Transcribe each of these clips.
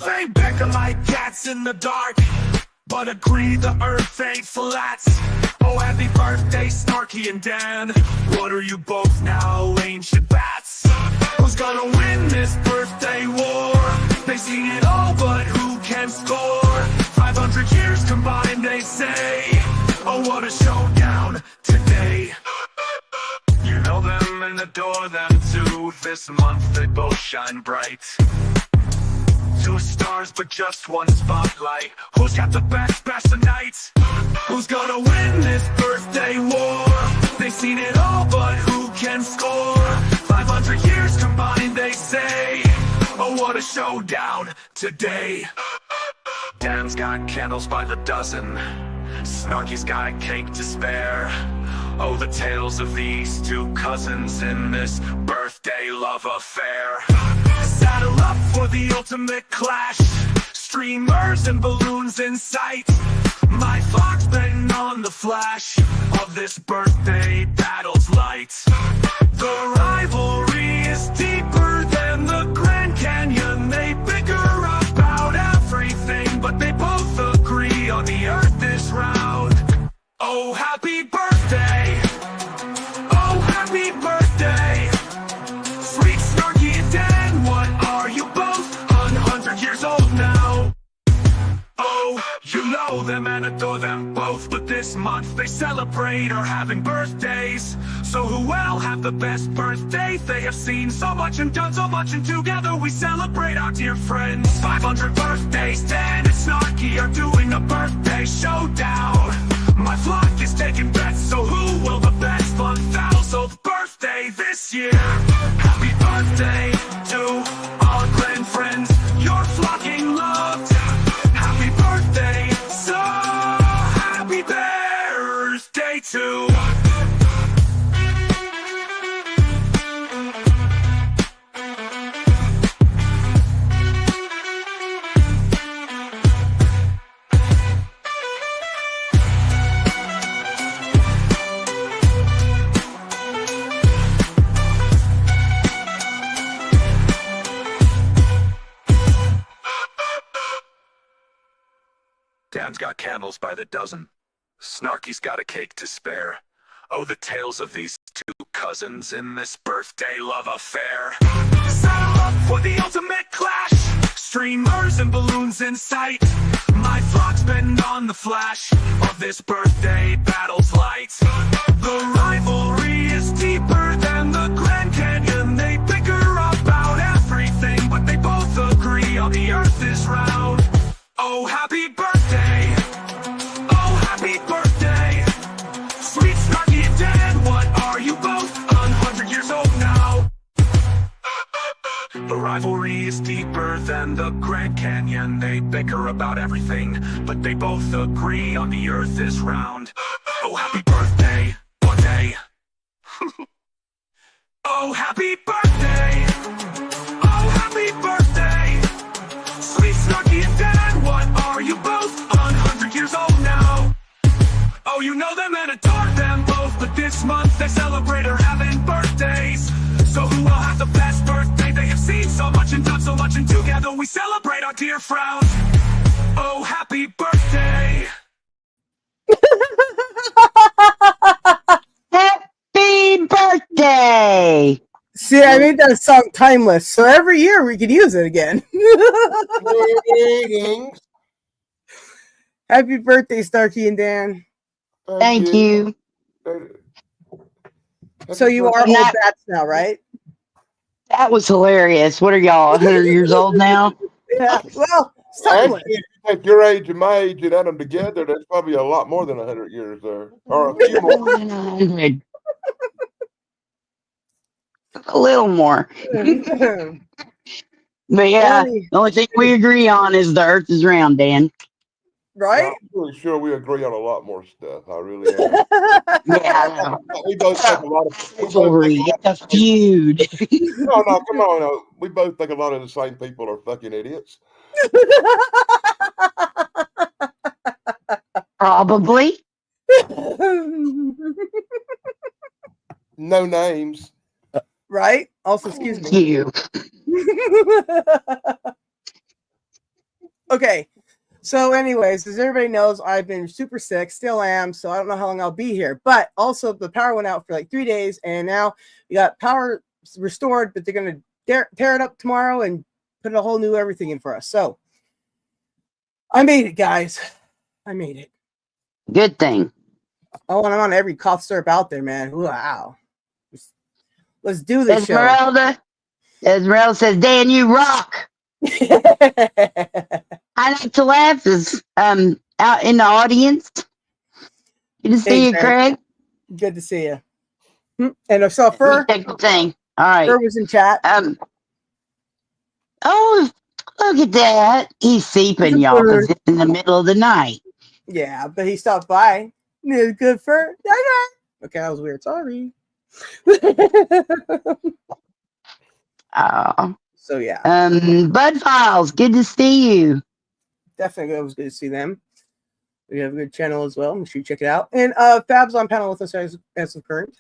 They beckon like cats in the dark, but agree the earth ain't flat. Oh, happy birthday, Snarky and Dan. What are you both now, ancient bats? Who's gonna win this birthday war? They've seen it all, but who can score? 500 years combined, they say. Oh, what a showdown today. You know them and adore them too. This month they both shine bright. 2 stars, but just 1 spotlight. Who's got the best of nights? Who's gonna win this birthday war? They've seen it all, but who can score? 500 years combined, they say. Oh, what a showdown today. Dan's got candles by the dozen. Snarky's got cake to spare. Oh, the tales of these 2 cousins in this birthday love affair. Saddle up for the ultimate clash. Streamers and balloons in sight. My clock's been on the flash of this birthday battle's light. The rivalry is deeper than the Grand Canyon. They bicker about everything, but they both agree on the earth is round. Oh, happy birthday! Oh, happy birthday! Sweet Snarky and Dan, what are you both? 100 years old now. Oh, you know them and adore them both, but this month they celebrate are having birthdays. So who will have the best birthday? They have seen so much and done so much, and together we celebrate our dear friends. 500 birthdays, Dan and Snarky are doing a birthday showdown. My flock is taking bets, so who will the best 1000th birthday this year? Happy birthday to our grand friends, you're flocking loved. Happy birthday, so happy birthday to. Dan's got candles by the dozen. Snarky's got a cake to spare. Oh, the tales of these 2 cousins in this birthday love affair. Saddle up for the ultimate clash. Streamers and balloons in sight. My flock's been on the flash of this birthday battle's light. The rivalry is deeper than the Grand Canyon. They bicker about everything, but they both agree on the earth is round. Oh, happy birthday! Oh, happy birthday! Sweet Snarky and Dan, what are you both? 100 years old now. The rivalry is deeper than the Grand Canyon. They bicker about everything, but they both agree on the earth is round. Oh, happy birthday, one day. Oh, happy birthday! Oh, happy birthday! Sweet Snarky and Dan, what are you both? 100 years old now. Oh, you know them and adore them both, but this month they celebrate are having birthdays. So who will have the best birthday? They have seen so much and done so much, and together we celebrate our dear friends. Oh, happy birthday! Happy birthday! See, I made that song timeless, so every year we could use it again. Happy birthday, Snarky and Dan. Thank you. So you are old bats now, right? That was hilarious. What are y'all, 100 years old now? Yeah, well, Actually, if you take your age and my age and add them together, that's probably a lot more than 100 years there. Or a few more. 100. A little more. But yeah, the only thing we agree on is the earth is round, Dan. Right? I'm pretty sure we agree on a lot more stuff. I really am. Yeah, We both think a lot of. it's a feud. No, come on. No. We both think a lot of the same people are fucking idiots. Probably. No names. Right? Also, excuse me. You. Okay. So, anyways, as everybody knows, I've been super sick, still am, so I don't know how long I'll be here. But also, the power went out for like 3 days, and now we got power restored, but they're going to tear it up tomorrow and put a whole new everything in for us. So, I made it, guys. I made it. Good thing. Oh, and I'm on every cough syrup out there, man. Wow. Let's do this show. Esmeralda says, Dan, you rock. I like to laugh is out in the audience. Good to see you, Craig. Good to see you. And I saw Fur. Thing. All right. Fur was in chat. Oh, look at that. He's sleeping, y'all, because it's in the middle of the night. Yeah, but he stopped by. Good Fur. Okay, that was weird. Sorry. So yeah. Bud Files, good to see you. Definitely, it was good to see them. We have a good channel as well. Make sure you check it out. And Fab's on panel with us as of current.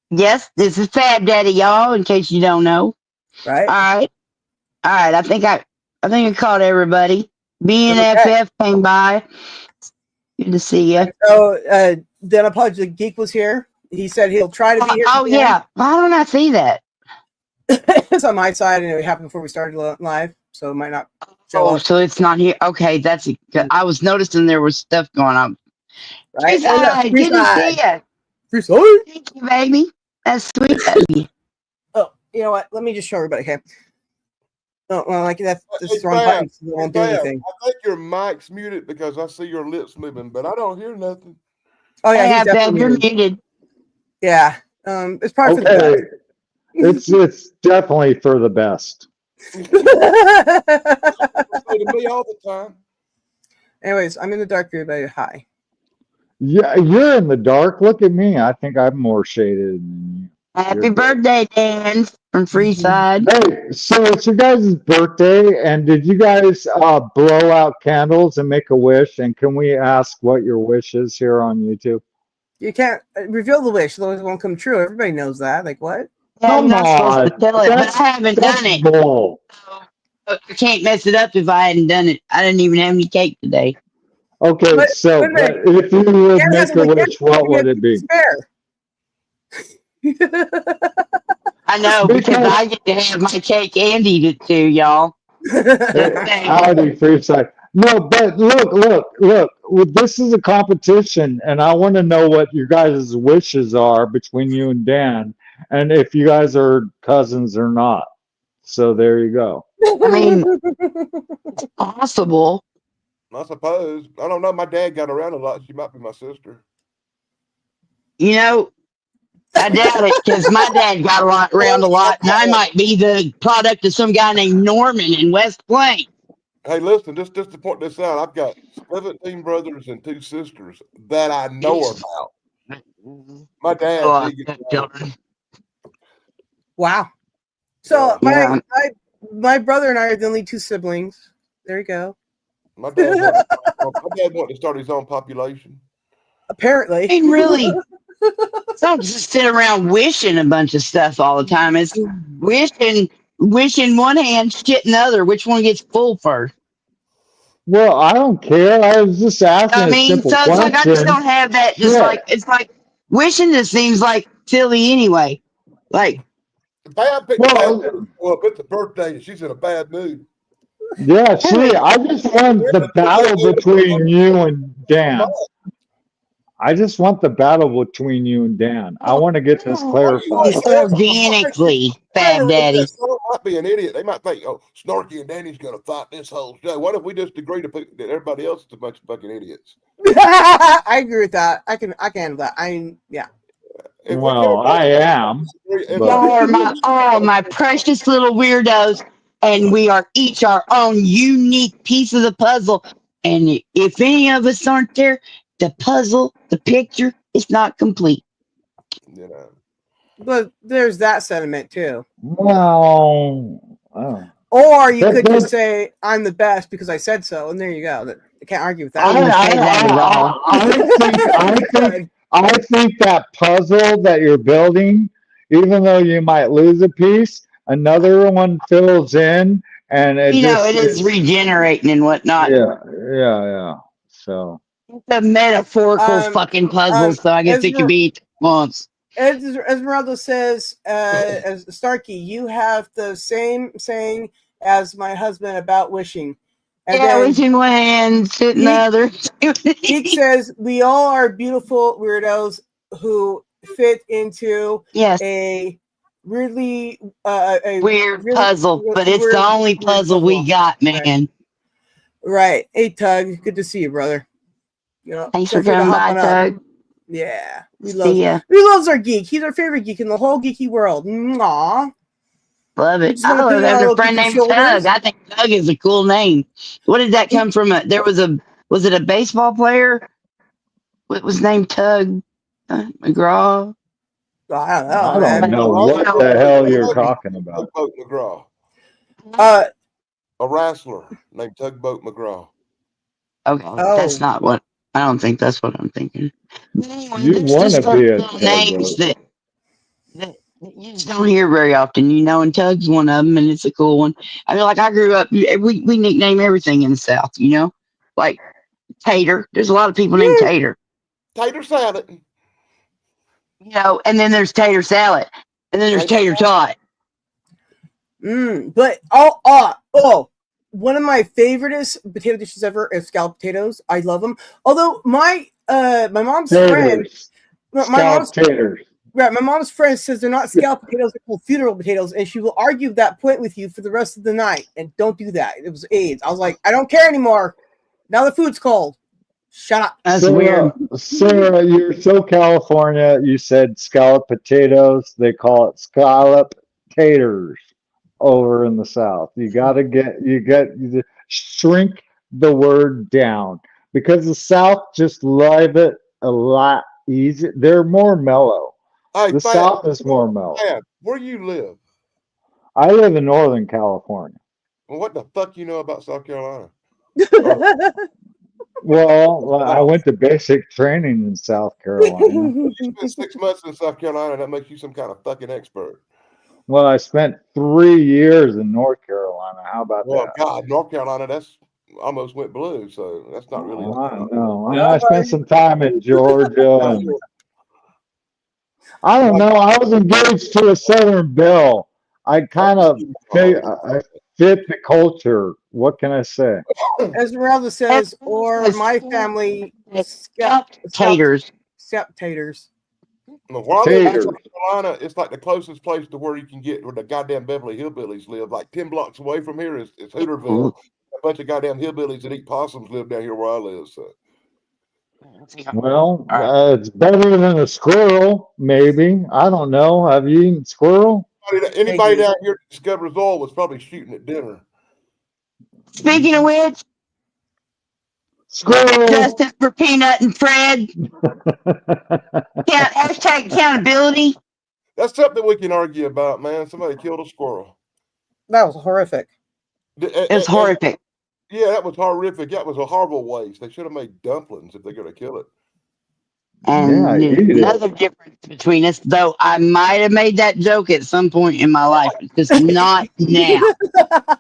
Yes, this is Fab Daddy, y'all. In case you don't know. Right. All right. I think I called everybody. BNFF came by. Good to see you. So then Apology Geek was here. He said he'll try to be here. Oh yeah. Why don't I see that? It's on my side, and it happened before we started live, so it might not show up. So it's not here. Okay, that's it. I was noticing there was stuff going on. Right? Good to see you. Free Thank you, baby. That's sweet, baby. Oh, you know what? Let me just show everybody. Okay. Oh, well, like that's the wrong button. So it won't do anything. I think your mic's muted because I see your lips moving, but I don't hear nothing. Oh yeah, he's definitely you're muted. Yeah. It's probably for the best. It's definitely for the best. Say to me all the time. Anyways, I'm in the dark, everybody. Hi. Yeah, you're in the dark. Look at me. I think I'm more shaded than you. Happy birthday, Dan from Freeside. Hey, so it's your guys' birthday, and did you guys blow out candles and make a wish? And can we ask what your wish is here on YouTube? You can't reveal the wish, otherwise it won't come true. Everybody knows that. Like what? I'm not supposed to tell it, but I haven't done it. Bull. I can't mess it up if I hadn't done it. I didn't even have any cake today. Okay, but if you would make a wish, what would it be? I know, because I get to have my cake and eat it too, y'all. Howdy, Freeside. No, but look. This is a competition, and I want to know what your guys' wishes are between you and Dan, and if you guys are cousins or not. So there you go. I mean, it's possible. I suppose. I don't know. My dad got around a lot. She might be my sister. You know, I doubt it, because my dad got around a lot, and I might be the product of some guy named Norman in West Plains. Hey, listen, just to point this out, I've got 17 brothers and 2 sisters that I know about. My dad. Wow. So my brother and I are the only 2 siblings. There you go. My dad wanted to start his own population. Apparently. I mean, really. Don't just sit around wishing a bunch of stuff all the time. It's wishing one hand, shit in the other. Which one gets full first? Well, I don't care. I was just asking a simple question. It's like I just don't have that. Just it's like wishing just seems like silly anyway. Like, well, it's a birthday and she's in a bad mood. Yeah, I just want the battle between you and Dan. I just want the battle between you and Dan. I want to get this clarified. Organically, Fab Daddy. Someone might be an idiot. They might think, oh, Snarky and Danny's going to fight this whole show. What if we just agree to put that everybody else is a bunch of fucking idiots? I agree with that. I can handle that. Well, I am. Y'all are my precious little weirdos, and we are each our own unique piece of the puzzle. And if any of us aren't there, the puzzle, the picture, is not complete. You know. But there's that sentiment too. Well, or you could just say, I'm the best because I said so, and there you go. I can't argue with that. I think that puzzle that you're building, even though you might lose a piece, another one fills in, and it You know, just it is regenerating and whatnot. yeah. So It's a metaphorical Um, fucking puzzle, so I guess it could be each once. As Esmeralda says, as Starkey, you have the same saying as my husband about wishing. And Yeah, then wishing one hand, sitting the other. Geek says, we all are beautiful weirdos who fit into Yes, a weirdly, a weird really puzzle, but it's the only weird puzzle we got, Right. man. Right. Hey, Tug, good to see you, brother. You know, Thanks feel for free to coming hop by, on up. Tug. Yeah, See ya. we loves our geek. He's our favorite geek in the whole geeky world. Mwah. Love We it. just I want to put love it on our there's a little friend geeky named Tug. shoulders. I think Tug is a cool name. What did that come from? There was was it a baseball player? What was named Tug? McGraw? I don't know, I don't man. know Well, what the hell you're talking about. Tugboat McGraw, Uh a wrestler named Tugboat McGraw. Okay, that's oh. not what. I don't think that's what I'm thinking. But anyway, You there's want just to little be a names tugboat. that you just don't hear very often, you know. And Tug's one of them, and it's a cool one. I mean, like I grew up, we nickname everything in the South, you know, like Tater. There's a lot of people named Tater, Tater salad. you know, and then there's Tater Salad, and then there's Tater Tot. But one of my favoriteest potato dishes ever is scalloped potatoes. I love them. Although my mom's friend, Taters. my mom's Scalloped taters. right, my mom's friend says they're not scalloped potatoes, they're called funeral potatoes, and she will argue that point with you for the rest of the night. And don't do that. It was AIDS. I was like, I don't care anymore. Now the food's cold. Shut up. That's weird. Sarah, you're so California. You said scalloped potatoes. They call it scallop taters over in the South. You shrink the word down because the South just love it a lot easier. They're more mellow. Hey, The Thad, South is more mellow. Thad, where you live? I live in Northern California. Well, what the fuck you know about South Carolina? Well, I went to basic training in South Carolina. You spent 6 months in South Carolina. That makes you some kind of fucking expert. Well, I spent 3 years in North Carolina. How about Well, that? God, North Carolina, that's almost went blue, so that's not really. Oh, I know. I spent some time in Georgia, and I don't know. I was engaged to a Southern Belle. I kind of I fit the culture. What can I say? Esmeralda says, or my family Scalloped taters. taters. Where I live in Taters. South Carolina, it's like the closest place to where you can get where the goddamn Beverly Hillbillies live. Like 10 blocks away from here is Hooterville. A bunch of goddamn hillbillies that eat possums live down here where I live. So. Well, it's better than a squirrel, maybe. I don't know. Have you eaten squirrel? Anybody down here that discovers oil was probably shooting at dinner. Speaking of which, Squirrel. justice for Peanut and Fred. Hashtag accountability. That's something we can argue about, man. Somebody killed a squirrel. That was horrific. It's horrific. Yeah, that was horrific. That was a horrible waste. They should have made dumplings if they're going to kill it. And another difference between us, though I might have made that joke at some point in my life, just not now.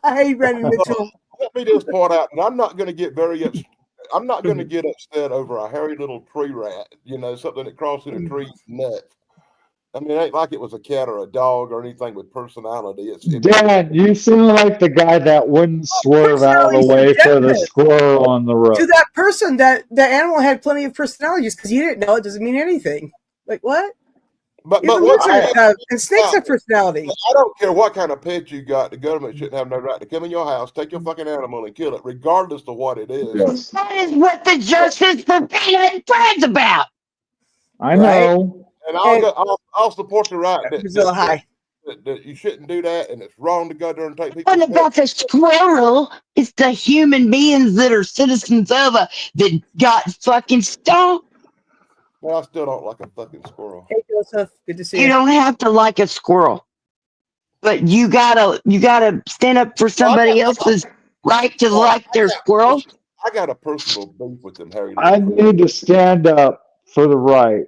Hey, Brandon Mitchell. Let me just point out, and I'm not going to get I'm not going to get upset over a hairy little tree rat, you know, something that crawls through the tree's neck. I mean, it ain't like it was a cat or a dog or anything with personality. Dan, you seem like the guy that wouldn't swerve out of the way for the squirrel on the road. To that person, that animal had plenty of personalities because you didn't know it doesn't mean anything. Like what? But and snakes have personality. I don't care what kind of pet you got. The government shouldn't have no right to come in your house, take your fucking animal, and kill it, regardless of what it is. Yes. That is what the justice for Peanut and Fred's about. I know. And I'll support the right that you shouldn't do that, and it's wrong to go there and take people. What about the squirrel? It's the human beings that are citizens of that got fucking stoned. Well, I still don't like a fucking squirrel. Hey, Joseph, good to see you. You don't have to like a squirrel, but you gotta stand up for somebody else's right to like their squirrel. I got a personal beef with them, Harry. I need to stand up for the right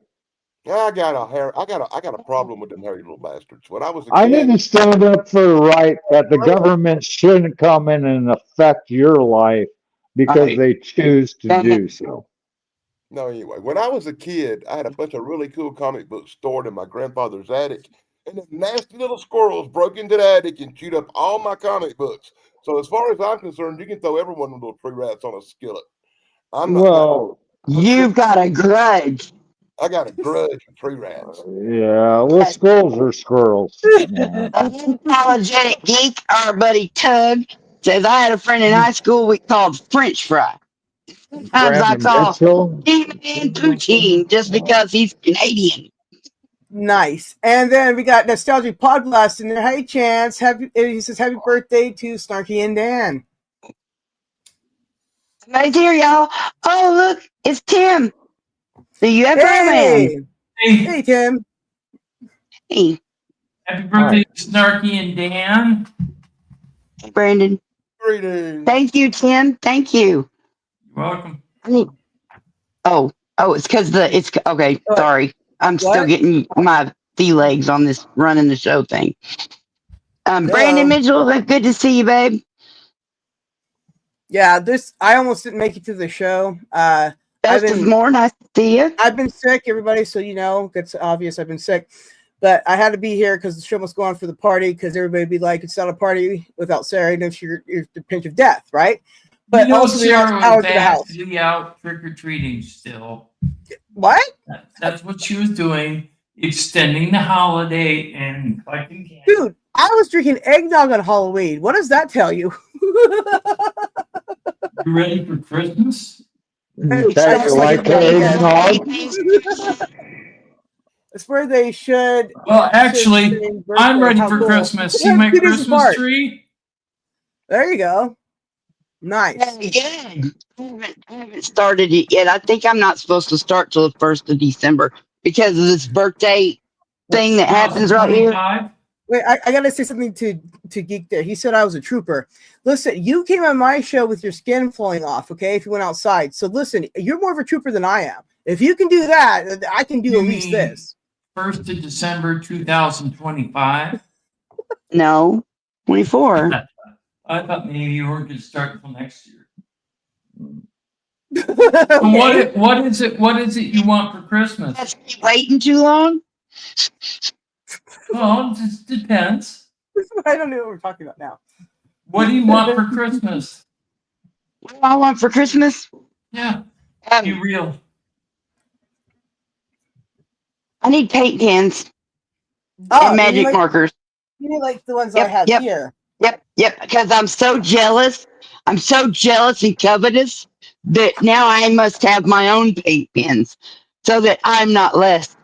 I got a problem with them hairy little bastards. When I was a I need kid, to stand up for the right that the government shouldn't come in and affect your life because Right. they choose to Dang it. do so. no, anyway, when I was a kid, I had a bunch of really cool comic books stored in my grandfather's attic, and the nasty little squirrels broke into the attic and chewed up all my comic books. So as far as I'm concerned, you can throw every one of those tree rats on a skillet. I'm not. Well, I'm a tree, You've got a grudge. I got a grudge with tree rats. yeah, well, squirrels are squirrels. Yeah. Unapologetic geek, our buddy Tug, says I had a friend in high school we called French fry. Sometimes I Brandon call Mitchell. He-Man Poutine just because he's Canadian. Nice. And then we got Nostalgic Pod Blast in there. Hey, Chance. He says, happy birthday to Snarky and Dan. Right here, y'all. Oh, look, it's Tim, the UFO man. Hey, Hey, Tim. Hey, happy birthday to Snarky and Dan. Brandon. Greetings. Thank you, Tim. Thank you. You're welcome. Oh, it's because it's okay. What? Sorry, I'm still What? getting my sea legs on this running the show thing. Brandon Mitchell, good to see you, babe. Yeah, I almost didn't make it to the show. Justin Moore, nice to see you. I've been sick, everybody, so you know, it's obvious I've been sick. But I had to be here because the show must go on for the party, because everybody would be like, it's not a party without Sarah, and if you're the pinch of death, right? But you know, also, Sarah the hours was of the house. actually out trick or treating still. What? That's what she was doing, extending the holiday and collecting candy. Dude, I was drinking eggnog on Halloween. What does that tell you? You ready for Christmas? That's like eggnog. That's where they should. Well, actually, should I'm ready How for cool. Christmas. See my It is Christmas apart. tree? There you go. Nice. Very good. I haven't started it yet. I think I'm not supposed to start till the 1st of December because of this birthday thing that happens right here. 2025? Wait, I gotta say something to Geek there. He said I was a trooper. Listen, you came on my show with your skin falling off, okay, if you went outside. So listen, you're more of a trooper than I am. If you can do that, I can do You at least mean this. 1st of December 2025. No, 24. I thought maybe you were going to start until next year. Okay. What is it you want for Christmas? That's me waiting too long. Well, it just depends. I don't know what we're talking about now. What do you want for Christmas? What do I want for Christmas? Yeah, be real. I need paint pens Oh, and magic markers. You mean like the ones I have here? Yep. Because I'm so jealous. I'm so jealous and covetous that now I must have my own paint pens so that I'm not less.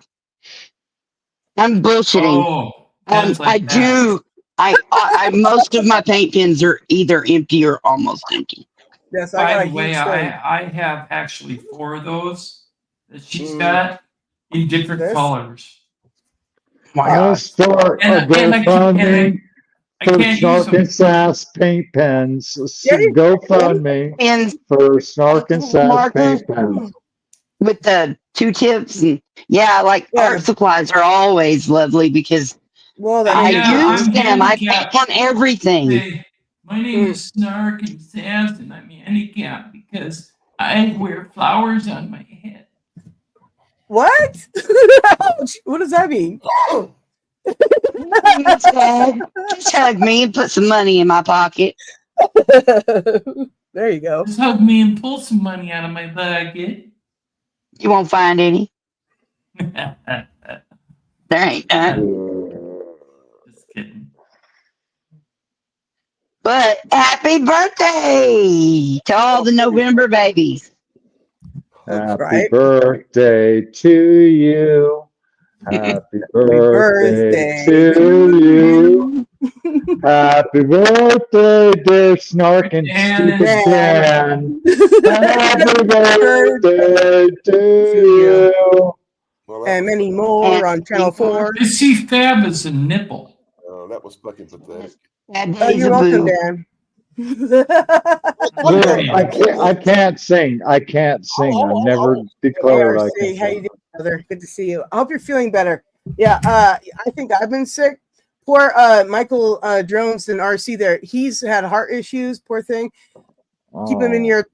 I'm bullshitting. Oh, pens I like that. do. I most of my paint pens are either empty or almost empty. Yes, I By got a the way, huge thing. I have actually 4 of those that she's got in different This? colors. My I'm gonna God. start a GoFundMe for Snark and Sass paint pens. Yeah, you- GoFundMe Pens for Snark and Sass markers paint pens. with the 2 tips and like Yeah. art supplies are always lovely because Well, I Yeah, use I'm them. I handicapped. paint on everything. Hey, my name is Snark and Sass, and I'm handicapped because I wear flowers on my head. what? What does that mean? Just hug me and put some money in my pocket. There you go. Just hug me and pull some money out of my pocket. You won't find any. Just There ain't none. kidding. But happy birthday to all the November babies. Happy Right. birthday to you. Happy birthday birthday to you. Happy birthday, dear Snark and Dan. Stupid Dan. Happy birthday to you. Well, And many more on Channel 4. You see Fab as a nipple. that was fucking pathetic. Bad Oh, days you're of welcome, boo. Dan. Look, I can't sing. I can't sing. I never declared I See, how can you sing. doing? brother. Good to see you. I hope you're feeling better. Yeah, I think I've been sick. Poor Michael Drones in RC there. He's had heart issues, poor thing. Keep him in Oh, your,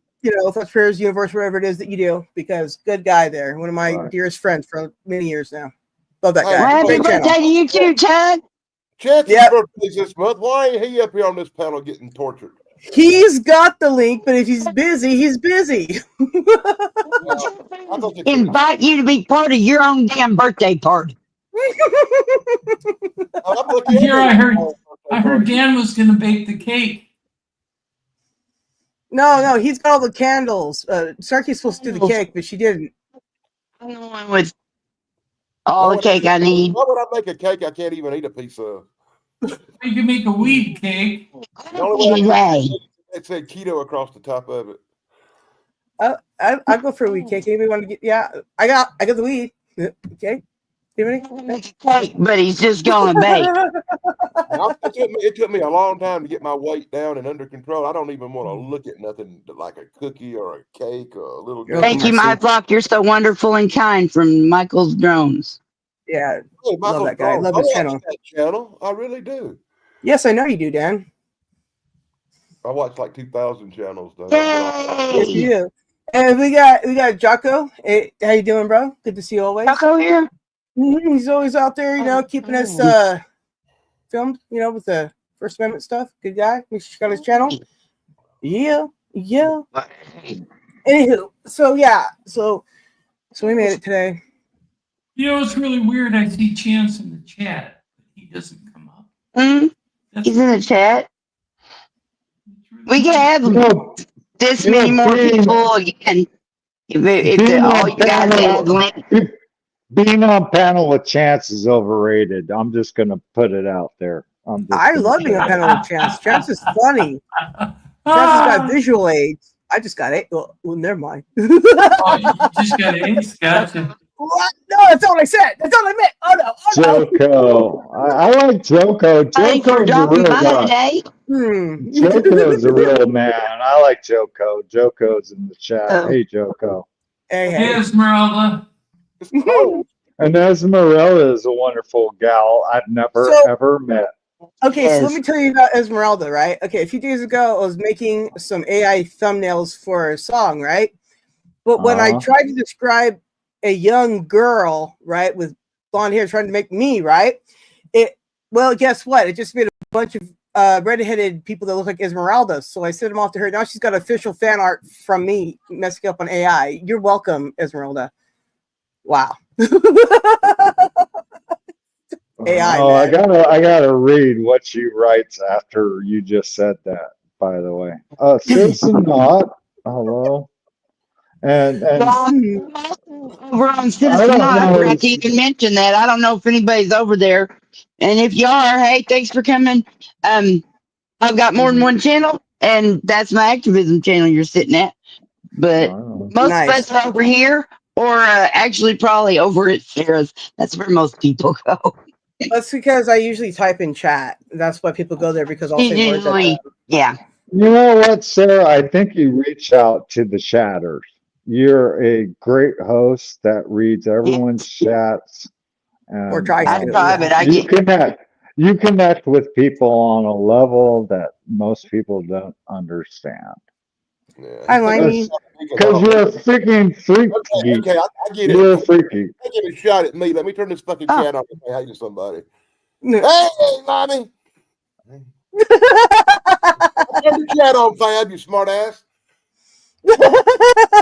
thoughts, prayers, universe, whatever it is that you do, because good guy there. One of my right. dearest friends for many years now. Love that Hey, guy. Well, happy Great channel. birthday to you too, Chad. Chance's Yep. birthday's this month. Why ain't he up here on this panel getting tortured? He's got the link, but if he's busy, he's busy. I thought you could. Invite you to be part of your own damn birthday party. I'm looking Here at I it. heard Dan was gonna bake the cake. No, he's got all the candles. Snarky's supposed to do the cake, but she didn't. I'm the one with all the cake I need. Why would I make a cake I can't even eat a piece of? You can make a weed cake. The only way I Anyway, can it said keto across the top of it. I go for a weed cake. Anybody want to get? Yeah, I got the weed. Okay, cake, but he's just gonna bake. It took me a long time to get my weight down and under control. I don't even want to look at nothing like a cookie or a cake or a little. Thank you, my flock. You're so wonderful and kind. From Michael's Drones. Yeah, Hey, love that guy. Love his channel. That channel. I really do. Yes, I know you do, Dan. I watch like 2,000 channels though. Yes, you Yay! do. And we got Jocko. Hey, how you doing, bro? Good to see you always. Taco here. He's always out there, keeping us filmed, with the First Amendment stuff. Good guy. Make sure you check out his channel. Yeah. Anywho, so we made it today. It's really weird. I see Chance in the chat, but he doesn't come up. He's in the chat. We can have this you many know, more being- people again. If being all on you guys panel- add link. Being on panel with Chance is overrated. I'm just gonna put it out there. I love being a panel with Chance. Chance is funny. Chance has got visual aids. I just got it. Well, never mind. Oh, you just got AIDS? Gotcha. What? No, that's all I said. That's all I meant. Oh no. Joko. I like Joko. Thanks for Joko's a dropping real by guy. today. Joko's a real man. I like Joko. Joko's in the chat. Oh. Hey, Joko. Hey. Hey, Esmeralda. And Esmeralda is a wonderful gal I've never ever met. Okay, Yes. so let me tell you about Esmeralda, right? Okay, a few days ago, I was making some AI thumbnails for a song, right? But when I tried to describe a young girl, right, with blonde hair trying to make me, right? Guess what? It just made a bunch of redheaded people that look like Esmeralda. So I sent them off to her. Now she's got official fan art from me messing up on AI. You're welcome, Esmeralda. Wow. AI. Oh, man. I gotta read what she writes after you just said that. By the way, Citizen Not. Hello. And Over on Citizen I don't Not, I know. forgot to even mention that. I don't know if anybody's over there. And if you are, hey, thanks for coming. I've got more than one channel, and that's my activism channel you're sitting at. But most of us are over here, or actually probably over at Sarah's. That's where most people go. That's because I usually type in chat. That's why people go there, because I'll say words like that. Yeah. You know what, Sarah? I think you reach out to the chatters. You're a great host that reads everyone's chats. And, Or tries I to. try, but I you get connect with people on a level that most people don't understand. Hi, Liney. Because you're a freaking freak geek. Okay, I get it. You're a freaky. I get a shot at me. Let me turn this fucking chat off and say hi to somebody. No. Hey, mommy. Turn the chat on, Fab, you smart ass.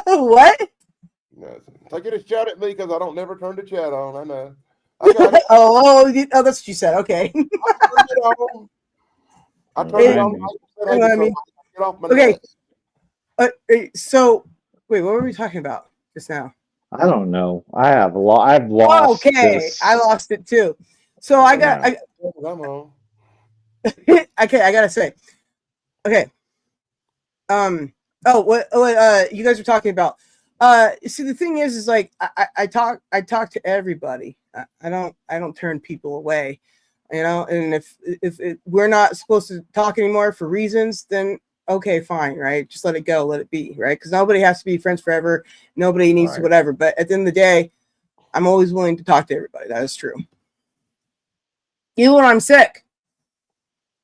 What? I get a shot at me because I don't never turn the chat on. I know. Oh, that's what you said. Okay. I turn it on. Get off my Okay. nuts. So, wait, what were we talking about just now? I don't know. I've lost. Okay, this. I lost it too. So I got. Come on. Okay, I gotta say. Okay. Oh, what you guys were talking about? See, the thing is like I talk to everybody. I don't turn people away, And if we're not supposed to talk anymore for reasons, then okay, fine, right? Just let it go, let it be, right? Because nobody has to be friends forever. Nobody needs to whatever. But at the end of the day, I'm always willing to talk to everybody. That is true. Even when I'm sick.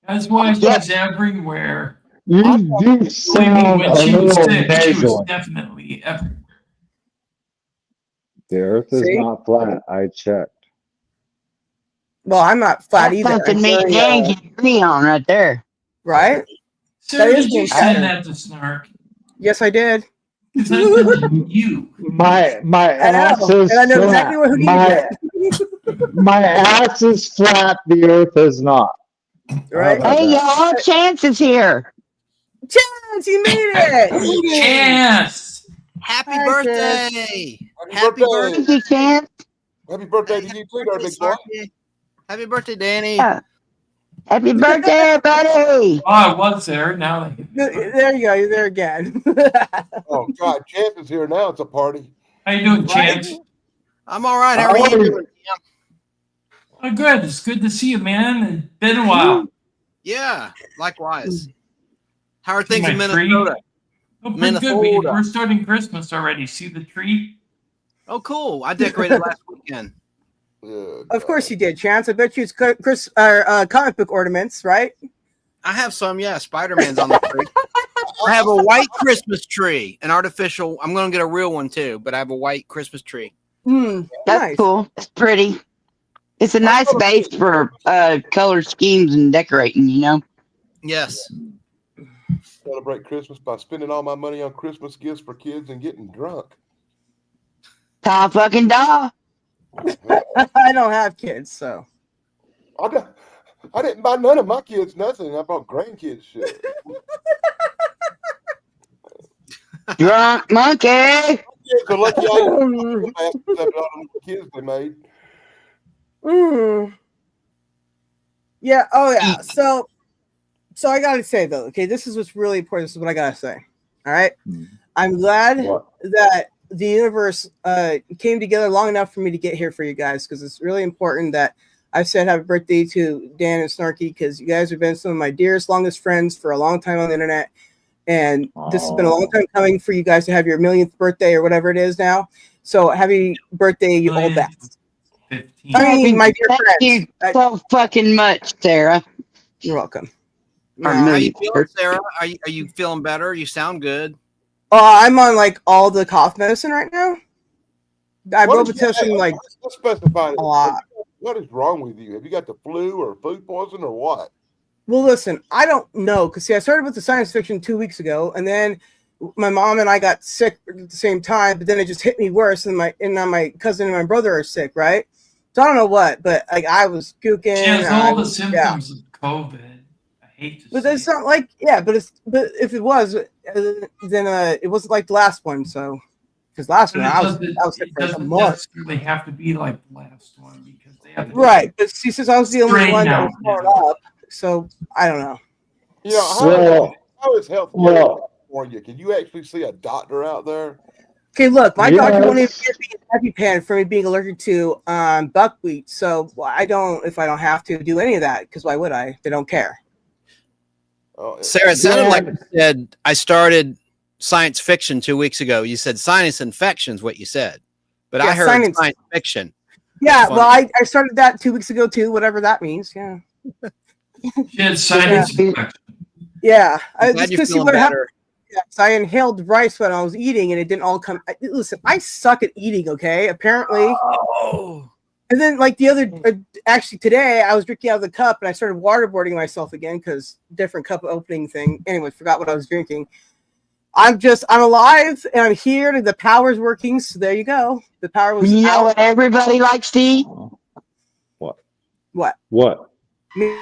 That's why Yeah. she's everywhere. You Believe me, sound when a she was little sick, she was nasally. definitely everywhere. The earth is See? not flat. I checked. Well, I'm not flat That's either. something I'm me and very, Dan can agree on right there. right? Sarah, is did you being send better. that to Snark? Yes, I did. Because I sent it to you. My I ass know. is And I know flat. exactly what who needed My ass is flat. The earth is not. it. How Right? about Hey, that? y'all, Chance is here. Chance, you made it! Chance! Happy Hi, birthday! Happy birthday. Thank you, Chance. Happy birthday to you too, there, big boy. Happy birthday, Danny. Yeah. Happy birthday, everybody. Oh, I was there. Now they There you go. You're there again. Oh God, Chance is here now. It's a party. How you doing, Chance? I'm all right. How are you doing? Oh, good. It's good to see you, man. It's been a while. Yeah, likewise. How are things My in tree? Minnesota? Oh, pretty good. We're starting Christmas already. See the tree? Oh, cool. I decorated last weekend. Of course you did, Chance. I bet you it's comic book ornaments, right? I have some, yeah. Spider-Man's on the tree. I have a white Christmas tree, an artificial. I'm going to get a real one too, but I have a white Christmas tree. Mm, That's nice. cool. It's pretty. It's a nice base for color schemes and decorating, you know? Yes. Celebrate Christmas by spending all my money on Christmas gifts for kids and getting drunk. Ta fucking da. I don't have kids, so. I didn't buy none of my kids nothing. I bought grandkids shit. Drunk monkey. Kids are lucky I after all the kids they made. Mm. Yeah. Oh, yeah. So I gotta say though, okay, this is what's really important. This is what I gotta say. All right. I'm glad that the universe came together long enough for me to get here for you guys, because it's really important that I said happy birthday to Dan and Snarky, because you guys have been some of my dearest, longest friends for a long time on the internet. And this has been a long time coming for you guys to have your millionth birthday or whatever it is now. So happy birthday, you old bats. 15. I mean, my dear Thank friends. you so fucking much, Sarah. You're welcome. How you feeling, Sarah? Are you feeling better? You sound good. I'm on like all the cough medicine right now. I Robitussin like let's specify a lot. What is wrong with you? Have you got the flu or food poison or what? Well, listen, I don't know, because see, I started with the science fiction 2 weeks ago, and then my mom and I got sick at the same time, but then it just hit me worse, and now my cousin and my brother are sick, right? So I don't know what, but like I was puking. She has all the symptoms of COVID. I hate to but say it's not like but if it was, then it wasn't like the last one. So because last one I was sick for a month. Necessarily have to be like the last one, because they have Right, but she says I was the only one that was now. torn up. So I don't know. Yeah, how is health care in California? Can you actually see a doctor out there? Okay, look, my doctor won't even give me an EpiPen for me being allergic to buckwheat. So I don't, if I don't have to do any of that, because why would I? They don't care. Sarah, it sounded like you said, I started science fiction 2 weeks ago. You said sinus infections, what you said. But I heard science fiction. Yeah, well, I started that 2 weeks ago too, whatever that means. Yeah. She had sinus infection. Yeah. Glad you're feeling better. Yes, I inhaled rice when I was eating, and it didn't all come. Listen, I suck at eating. Okay, apparently. Oh. And then, like the other, actually today, I was drinking out of the cup, and I started waterboarding myself again because different cup opening thing. Anyway, forgot what I was drinking. I'm alive, and I'm here, and the power's working. So there you go. The power was. You know what everybody likes to eat? What? What? What? Me.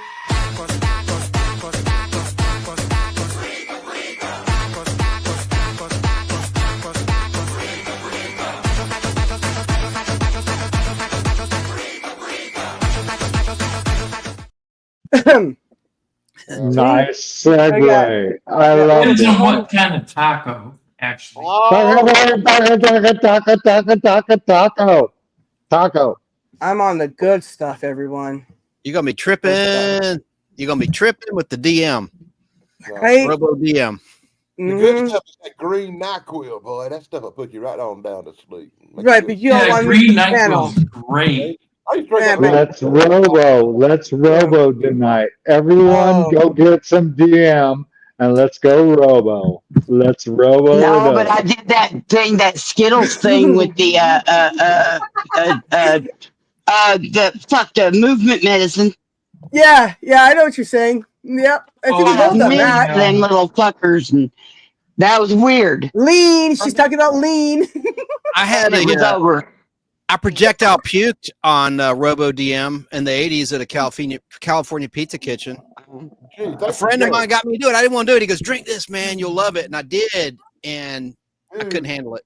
Nice segue. I love Depends it. on what kind of taco, actually. Taco. I'm on the good stuff, everyone. You're gonna be tripping. You're gonna be tripping with the DM. Right? Robo DM. The good stuff is that green NyQuil, boy. That stuff will put you right on down to sleep. Right, but you don't Yeah, want to green miss the channel. NyQuil is great. I used to drink Yeah, that but- Let's robo. Let's robo tonight. Everyone, Oh. go get some DM and let's go robo. Let's robo it No, but up. I did that thing, that Skittles thing with the movement medicine. Yeah, I know what you're saying. Yep, I think we Oh, both done yeah. that. Missed them little fuckers, and that was weird. Lean. She's talking about lean. I had And it was over. I projectile puked on Robo DM in the 80s at a California pizza kitchen. Gee, A friend of mine got me to do it. I didn't want to do it. He goes, "Drink this, man. You'll love it." And I did, and I couldn't handle it.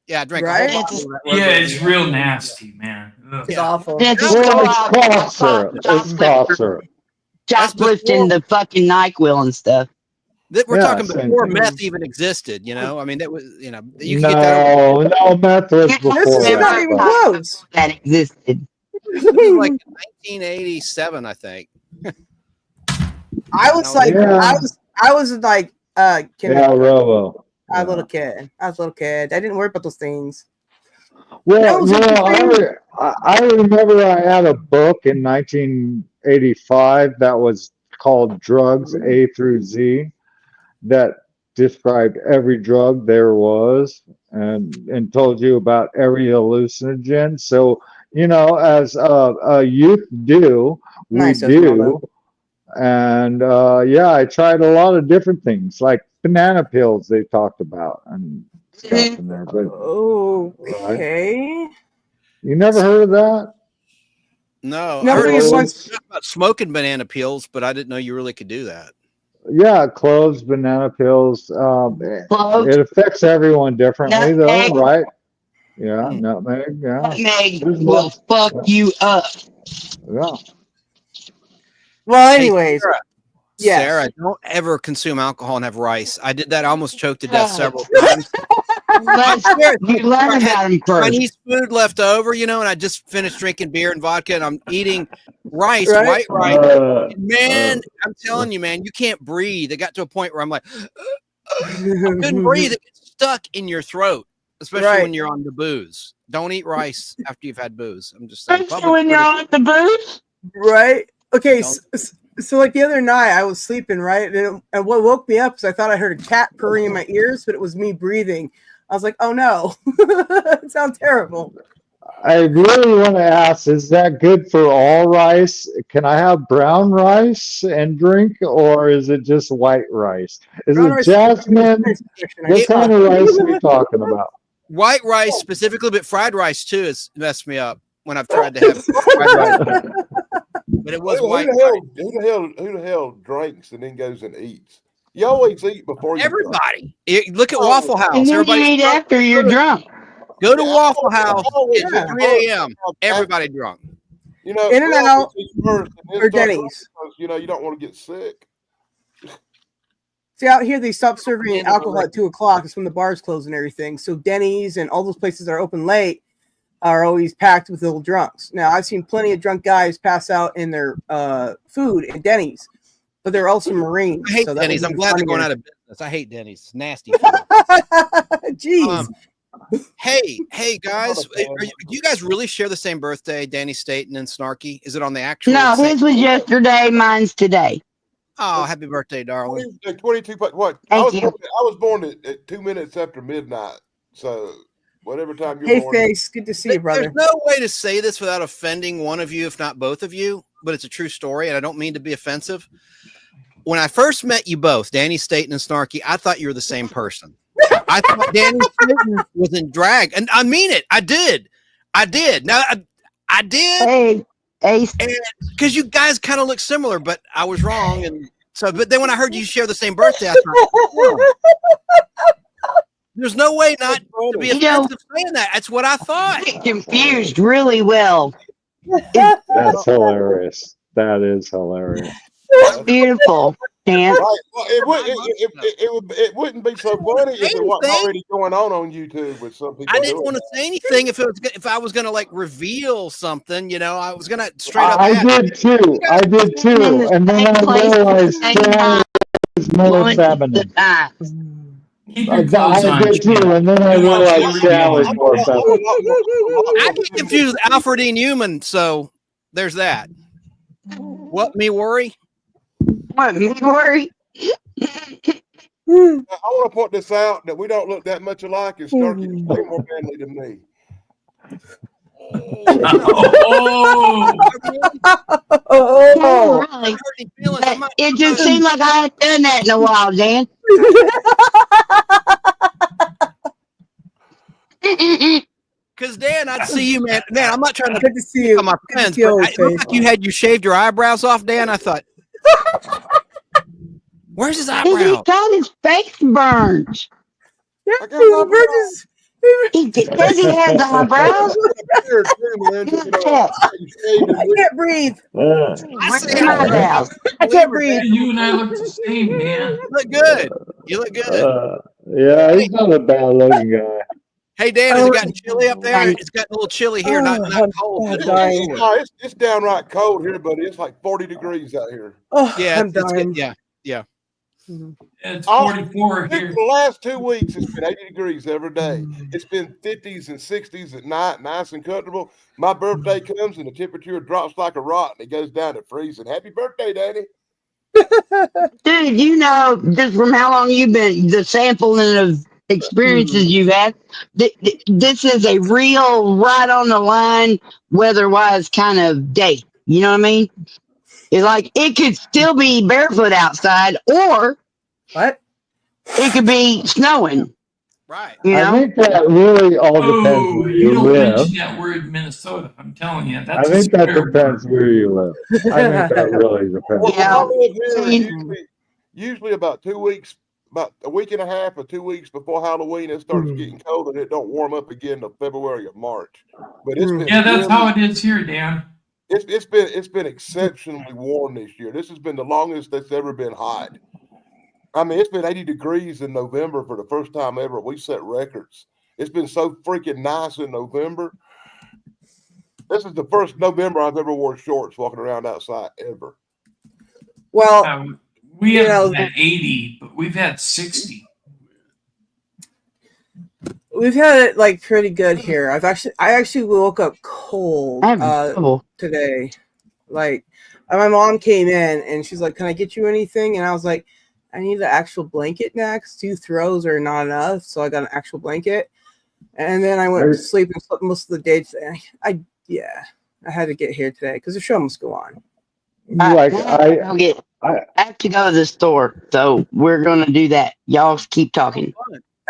Yeah, I drank a Right? whole bottle of that Yeah, Robo it's DM. real nasty, man. Ugh. It's awful. It's Well, it's cough syrup. It's cough syrup. Shoplifting the fucking NyQuil and stuff. We're Yeah, talking same before thing. meth even existed. You know, I mean, that was, you know, you can get that. No, meth was This before This is not that. even but- close. That existed. This was like 1987, I think. I was like, Yeah. I was like, Yeah, robo. I was a little kid. I didn't worry about those things. Well, That was I remember I had a book in 1985 that was called Drugs A through Z that described every drug there was and told you about every hallucinogen. So, you know, as a youth do, we Nice, do. And yeah, I tried a lot of different things like banana pills they talked about and stuff in there. But Okay. you never heard of that? No, No, I heard but you it's once- talk about smoking banana peels, but I didn't know you really could do that. Yeah, cloves, banana pills. Cloves, It affects everyone differently, Nutmeg. though, right? Yeah, Mm. nutmeg. Yeah, nutmeg There's will fuck you up. yeah. Well, Hey, anyways, Sarah, yes. Sarah, don't ever consume alcohol and have rice. I did that. I almost choked to death several times. You learn about them first. Chinese food left over, you know, and I just finished drinking beer and vodka, and I'm eating rice, Right? white rice. Uh, And man, I'm telling you, man, you can't breathe. It got to a point where I'm like, I couldn't breathe. It gets stuck in your throat, especially Right. when you're on the booze. Don't eat rice after you've had booze. I'm just saying. Especially when you're on the booth. Right? Okay, Don't- so like the other night, I was sleeping, right? And what woke me up is I thought I heard a cat purring in my ears, but it was me breathing. I was like, oh no, it sounds terrible. I really want to ask, is that good for all rice? Can I have brown rice and drink, or is it just white rice? Is Brown it rice- jasmine? What kind of rice are we talking about? White rice specifically, but fried rice too has messed me up when I've tried to have fried rice. But it was Who white the rice. hell? Who the hell drinks and then goes and eats? You always eat before you. drink. Everybody. Look at Waffle And House. then you Everybody eat after you're drunk. go to Yeah, Waffle I House always at yeah. 3 a.m. Everybody drunk. You know, In and well, out eat first and then or start drinking Denny's. because, you know, you don't want to get sick. See, out here they stop serving alcohol at 2:00. It's when the bars close and everything. So Denny's and all those places that are open late are always packed with little drunks. Now I've seen plenty of drunk guys pass out in their food at Denny's, but they're also Marines. I hate so that Denny's. was I'm even glad they're going funnier. out of business. I hate Denny's. It's nasty. food. Jeez. Hey guys, do you guys really share the same birthday, Danny Staten and Snarky? Is it on the actual? No, same- his was yesterday, mine's today. Oh, happy birthday, darling. 22. What? I Thank you. was born at 2 minutes after midnight. So whatever time you're Hey, born. Face, good to see you, brother. There's no way to say this without offending one of you, if not both of you, but it's a true story, and I don't mean to be offensive. When I first met you both, Danny Staten and Snarky, I thought you were the same person. I thought Danny Staten was in drag, and I mean it. I did. Now, I did. Hey, Because you guys kind of look similar, but I was wrong. And so, but then when I heard you share the same birthday, I thought, oh. There's no way not to be You know- offensive saying that. That's what I thought. get confused really well. That's hilarious. That is hilarious. It's beautiful. Can't. Right. Well, it wouldn't be so funny if it wasn't already going on YouTube with some people. I didn't doing want to that. say anything if I was gonna like reveal something, you know. I was gonna straight up. I ask. did too. I did too. And then I realized Stan is more feminine. Keep your clothes on, did too, Jim. and then I We want you realized to Shan was reveal. more I'm a festive. lot more I get confused with Alfred E. Newman, so there's that. What me worry? What, me worry? I want to point this out that we don't look that much alike, and Snarky is way more manly than me. Oh, Oh, really? Hurting feelings. But it just seemed like I hadn't done that in a while, Dan. Because Dan, I'd see you, man. Man, I'm not trying to Good to see pick you. on my Good to friends, see you but always, it looked like you shaved your eyebrows off, Dan. I thought, where's his Because he eyebrow? got his face burned. I got my Burgess. Because he has eyebrows. beard too, man. But, you know, Yeah. you shaved I and can't breathe. I Where's see my eyebrows. eyebrows? I can't breathe. you and I look the same, man. You look good. You look good. Yeah, he's not a bad looking guy. Hey, Dan, has it gotten chilly up there? Thanks. It's gotten a little chilly here, not cold. I'm but dying. it's downright cold here, buddy. It's like 40 degrees out here. Oh, yeah, I'm it's dying. good. Yeah. It's Oh, 44 For here. the last 2 weeks, it's been 80 degrees every day. It's been 50s and 60s at night, nice and comfortable. My birthday comes and the temperature drops like a rock and it goes down to freezing. Happy birthday, Daddy. Dude, you know, just from how long you've been, the sampling of experiences you've had, this is a real right on the line, weather wise kind of day. You know what I mean? It's like it could still be barefoot outside, or What? it could be snowing. Right. You I know? think that really all depends Oh, where you you don't live. mention that word Minnesota. I'm telling you, I that's a think that swear depends word. where you live. I think that really depends. Well, Yeah. I live here See- usually about 2 weeks, about a week and a half or 2 weeks before Halloween, it starts getting cold and it don't warm up again till February or March. But it's been Yeah, that's really- how it is here, Dan. it's been exceptionally warm this year. This has been the longest that's ever been hot. I mean, it's been 80 degrees in November for the first time ever. We set records. It's been so freaking nice in November. This is the first November I've ever wore shorts walking around outside ever. Well, We You haven't know- had 80, but we've had 60. we've had it like pretty good here. I actually woke up cold I'm trouble. today. Like, my mom came in and she's like, "Can I get you anything?" And I was like, "I need an actual blanket next. 2 throws are not enough." So I got an actual blanket. And then I went to sleep and slept most of the day today. I had to get here today because the show must go on. Like I have to go to the store, so we're gonna do that. Y'all keep talking.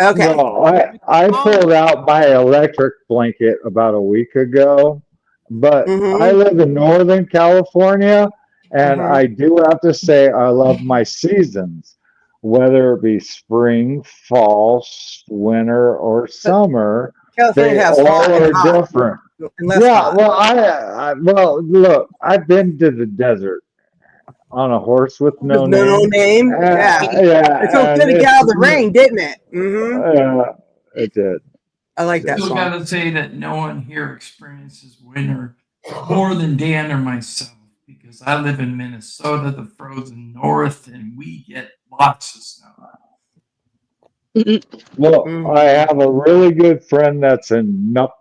Okay. No, I pulled out my electric blanket about a week ago, but Mhm. I live in Northern California, and Mhm. I do have to say I love my seasons, whether it be spring, fall, winter, or summer. California They has all hot and are hot different. and less Yeah, hot. well, look, I've been to the desert on a horse with no With no name. name. Yeah. Yeah, It felt good to and get out of the it's- rain, didn't it? Mm-hmm. It did. I like that Still song. got to say that no one here experiences winter more than Dan or myself because I live in Minnesota, the frozen north, and we get lots of snow. Well, Mhm. I have a really good friend that's in Nuck,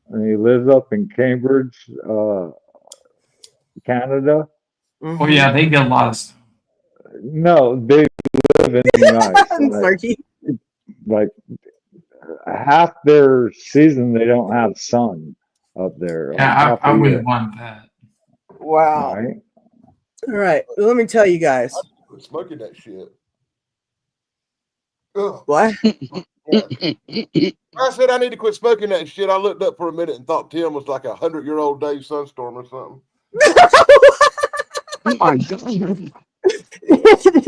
and he lives up in Cambridge, Canada. Mhm. Oh, yeah, they get a lot of snow. No, they live in the ice. Snarky. Like half their season, they don't have sun up there. Like Yeah, half I the year, wouldn't want that. Wow. right? All right. Well, let me tell you guys. Quit smoking that shit. Ugh. What? I said I need to quit smoking that shit. I looked up for a minute and thought Tim was like 100-year-old Dave Sunstorm or something. Oh my god.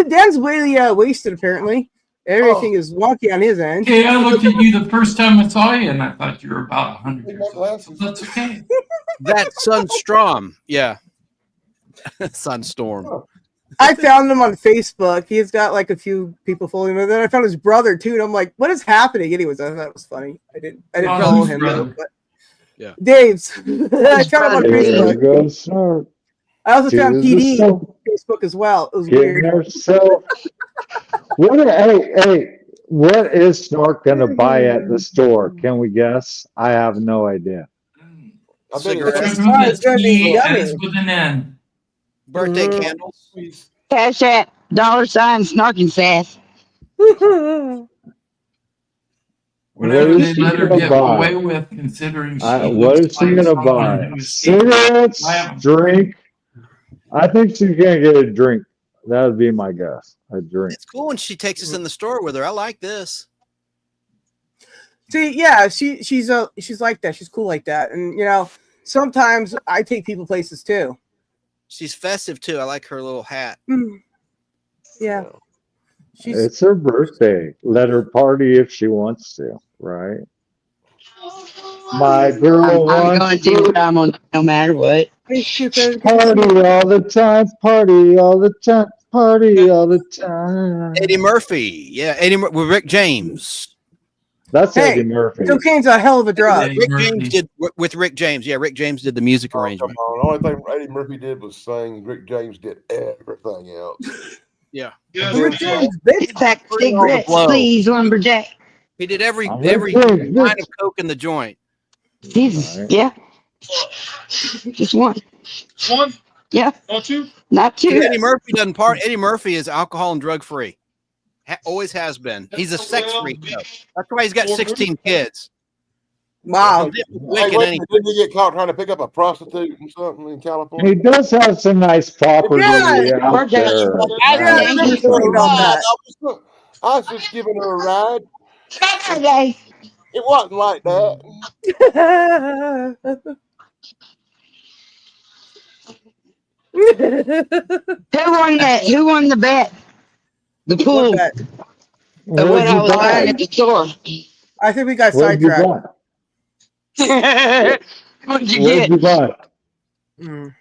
Dan's way wasted, apparently. Everything is wonky on his end. Okay, I looked at you the first time I saw you, and I thought you were about 100 Need years my old. glasses. That's okay. That's Sunstrom. Yeah. Sunstorm. I found him on Facebook. He's got like a few people following him. And then I found his brother too, and I'm like, "What is happening?" Anyways, I thought it was funny. I didn't Oh, follow whose him. brother? But Yeah. Dave's. I found him on brother? Here Facebook. goes Snark. I also found Choose the PD soap. Facebook as well. It was Getting weird. yourself. Hey, What is Snark going to buy at the store? Can we guess? I have no idea. I bet Cigarettes. Oh, it's gonna be yummy. Ends with an N. Birthday Mhm. candles. Cash App, $, snarking sass. Whatever What they is she let her going to get away buy? with, considering she What looks is she like going to someone buy? who escaped Cigarettes, Lamb. drink. I think she's going to get a drink. That would be my guess. A drink. It's cool when she takes us in the store with her. I like this. See, yeah, she's like that. She's cool like that, and you know, sometimes I take people places too. She's festive too. I like her little hat. Yeah, she's It's her birthday. Let her party if she wants to, right? My girl I'm going wants to do what I'm on no matter what. hey, stupid. party all the time, party all the time, party all the time. Eddie Murphy. Yeah, with Rick James. That's Hey, Eddie Murphy. Cocaine's a hell of a drug. Eddie Rick Murphy. James did with Rick James. Yeah, Rick James did the music Oh, come arrangement. on. The only thing Eddie Murphy did was sing. Rick James did everything else. Yeah, Rick James, bitch. Pack cigarettes, blow. please, lumberjack. he did every I'm every with you, line bitch. of coke in the joint. Jesus, Right. yeah. Just one. One, Yeah, not two. not two. Eddie Murphy doesn't part. Eddie Murphy is alcohol and drug free. Always has been. He's a sex freak though. That's why he's got 16 kids. Wow. Hey, Wicked wait, anything. didn't he get caught trying to pick up a prostitute and something in California? He does have some nice property Yeah, out there. I remember hearing about that. I was just giving her a ride. Saturday. It wasn't like that. Who won the bet? The pool. What bet? What What'd I you was buying at buy? the store. I think we got What'd you sidetracked. buy? What'd you What'd get? you buy? Mm.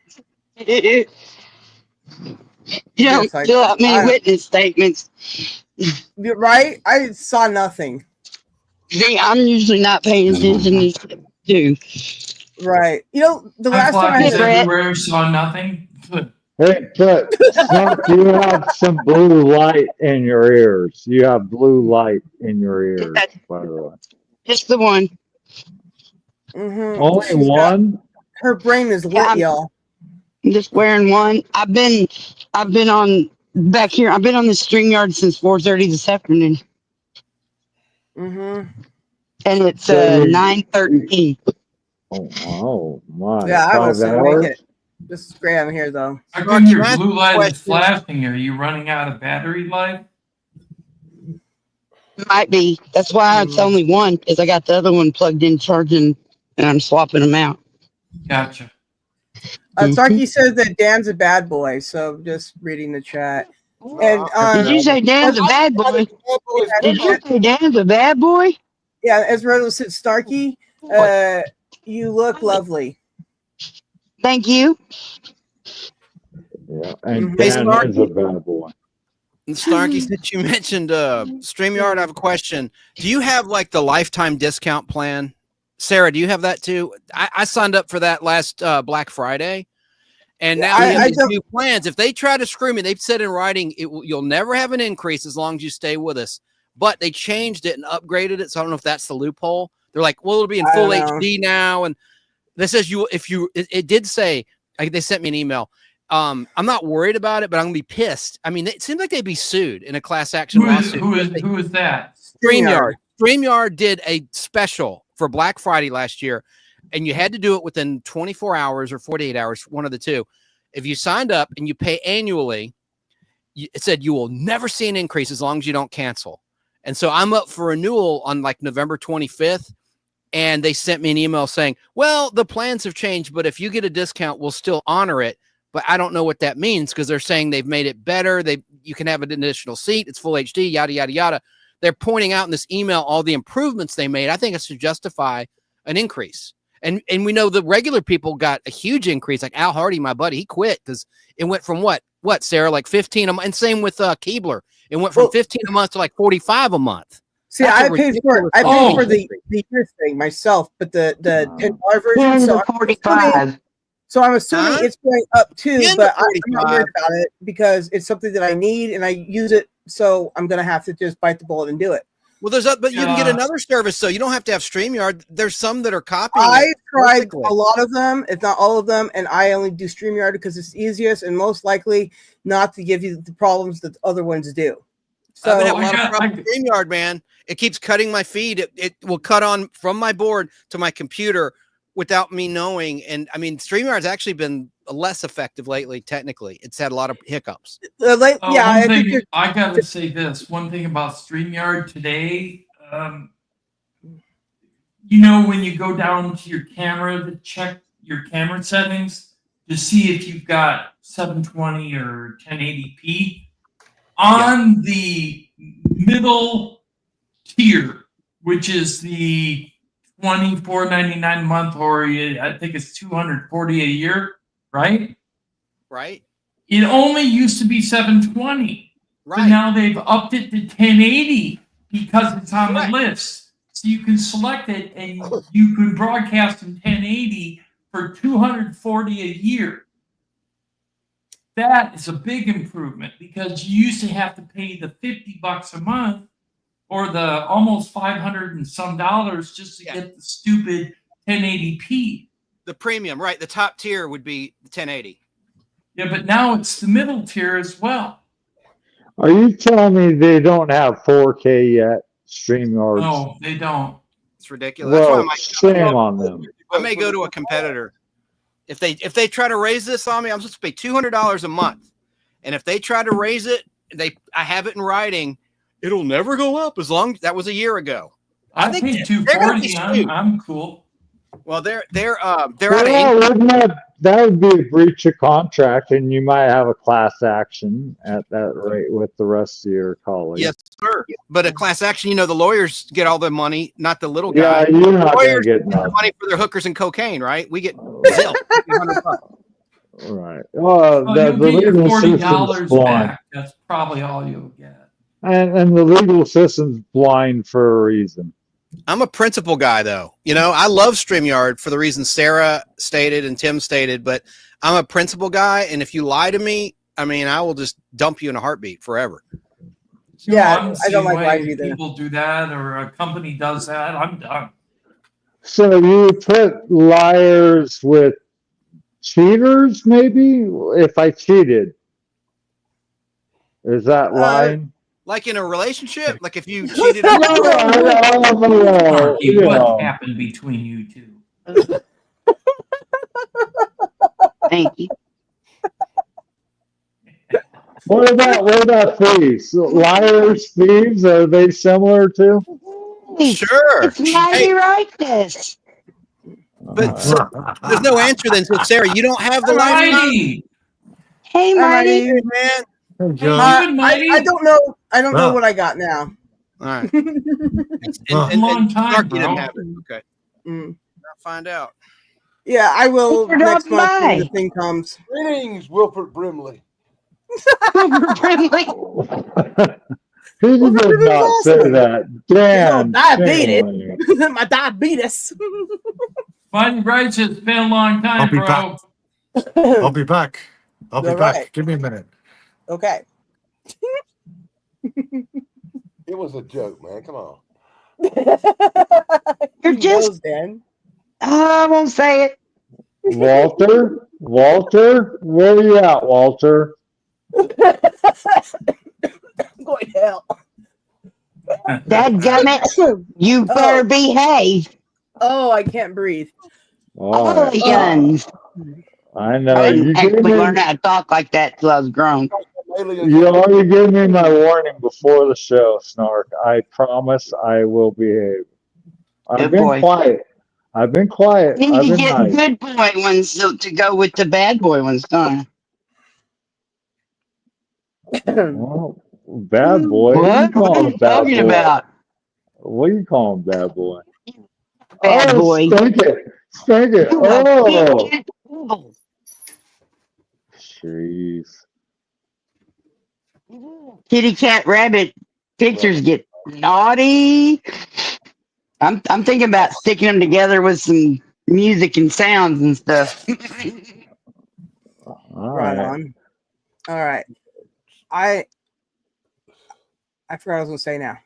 You don't Yes, fill out many I- witness statements. You're right? I saw nothing. See, I'm usually not paying attention to. Right. You know, the I last time I flies had Brett. everywhere, saw nothing. Hey, but Snark, you have some blue light in your ears. You have blue light in your ears, by the way. Just the one. Only She's got- one? her brain is lit, Yeah, y'all. I'm just wearing one. I've been on back here. I've been on the StreamYard since 4:30 this afternoon, Mm-hmm. and it's So you- 9:13. Oh my! Yeah, I 5 must make hours? it. This is great. I'm here though. How come your Can I ask blue you a light is question? flashing? Are you running out of battery life? Might be. That's why it's only one, because I got the other one plugged in charging, and I'm swapping them out. Gotcha. Sarky said that Dan's a bad boy, so just reading the chat. And Did you say Dan's a bad boy? Did you say Dan's a bad boy? yeah, Esmeralda said, Starkey, you look lovely. Thank you. Yeah, and Hey, Dan is a bad boy. And Snarky, since you mentioned StreamYard, I have a question. Do you have like the lifetime discount plan? Sarah, do you have that too? I signed up for that last Black Friday. And now they have these new plans. If they try to screw me, they've said in writing, you'll never have an increase as long as you stay with us. But they changed it and upgraded it. So I don't know if that's the loophole. They're like, well, it'll be in full HD now. And this says it did say, they sent me an email. I'm not worried about it, but I'm gonna be pissed. I mean, it seems like they'd be sued in a class action lawsuit. Who is that? StreamYard. StreamYard did a special for Black Friday last year, and you had to do it within 24 hours or 48 hours, one of the two. If you signed up and you pay annually, it said you will never see an increase as long as you don't cancel. And so I'm up for renewal on like November 25th. And they sent me an email saying, well, the plans have changed, but if you get a discount, we'll still honor it. But I don't know what that means because they're saying they've made it better. You can have an additional seat. It's full HD, yada, yada, yada. They're pointing out in this email all the improvements they made. I think it should justify an increase. And we know the regular people got a huge increase. Like Al Hardy, my buddy, he quit because it went from what, Sarah, like 15 a month. And same with Keebler. It went from 15 a month to like 45 a month. See, I paid for the year thing myself, but the $10 version. So 45. So I'm assuming it's going up too, but I'm not worried 45. about it because it's something that I need and I use it. So I'm going to have to just bite the bullet and do it. Well, but you can get another service, so you don't have to have StreamYard. There's some that are copying. I tried perfectly. a lot of them, if not all of them, and I only do StreamYard because it's easiest and most likely not to give you the problems that the other ones do. So I've been having a lot of problems with StreamYard, man. It keeps cutting my feed. It will cut on from my board to my computer without me knowing. And I mean, StreamYard's actually been less effective lately. Technically, it's had a lot of hiccups. I gotta say this. One thing about StreamYard today, you know, when you go down to your camera to check your camera settings to see if you've got 720 or 1080p on the middle tier, which is the $24.99 a month, or I think it's $240 a year, right? Right. It only used to be 720. Right. But now they've upped it to 1080 because it's on the list. So you can select it and you can broadcast in 1080 for $240 a year. That is a big improvement because you used to have to pay the $50 a month or the almost $500 and some dollars just to get the stupid 1080p. The premium, right? The top tier would be 1080. Yeah, but now it's the middle tier as well. Are you telling me they don't have 4K yet? StreamYard? No, they don't. It's ridiculous. That's Well, why shame on them. I may go to a competitor. If they try to raise this on me, I'm supposed to pay $200 a month. And if they try to raise it, I have it in writing. It'll never go up as long that was a year ago. I think $240. I'm cool. Well, they're Well, that would be a breach of contract, and you might have a class action at that rate with the rest of your colleagues. Yes, sir. But a class action, the lawyers get all the money, not the little guy. Yeah, you're not going to Lawyers get the money for their hookers and cocaine, right? We get zilch, $100. Right. Well, You'll the get your legal $40 system's blind. back. That's probably all you'll get. And the legal system's blind for a reason. I'm a principle guy, though. I love StreamYard for the reasons Sarah stated and Tim stated, but I'm a principle guy, and if you lie to me, I mean, I will just dump you in a heartbeat forever. Yeah, I don't like lies either. People do that, or a company does that. I'm done. So you put liars with cheaters, maybe? If I cheated, is that lying? Like in a relationship, like if you cheated. Snarky, what happened between you two? Thank you. What about thieves? Liars, thieves, are they similar too? Sure. It's mighty righteous. But there's no answer then. So Sarah, you don't have the Mighty. Hey, Mighty. man. I don't know. I don't know what I got now. All right. Long time, Snarky bro. didn't have it. Okay. Mm. I'll find out. Yeah, I will You're next not month when mine. the thing comes. Greetings, Wilford Brimley. Friendly. Who did not say that? Dan. Diabetes. shame on you. My diabetes. Mighty righteous. It's been a long time, I'll be bro. back. I'll be back. I'll be All back. right. Give me a minute. Okay. It was a joke, man. Come on. You're just. Dan. I won't say it. Walter, where are you at, Walter? I'm going to hell. Dadgummit, you better behave. Oh, I can't breathe. All Oh, right. guns. I know. I You didn't actually learn how to talk like that till I was grown. You already gave me my warning before the show, Snark. I promise I will behave. I've Good been boy. quiet. I've been quiet. Then I've you been get nice. good boy ones to go with the bad boy ones, don't Well, bad boy. you? What are you What are calling you bad talking boy? about? What are you calling bad boy? Bad boy. Spank it. Spank it. You a Oh. big devil. Jeez. Kitty cat rabbit pictures get naughty. I'm thinking about sticking them together with some music and sounds and stuff. All Right right. on. All right. I forgot what I was going to say now.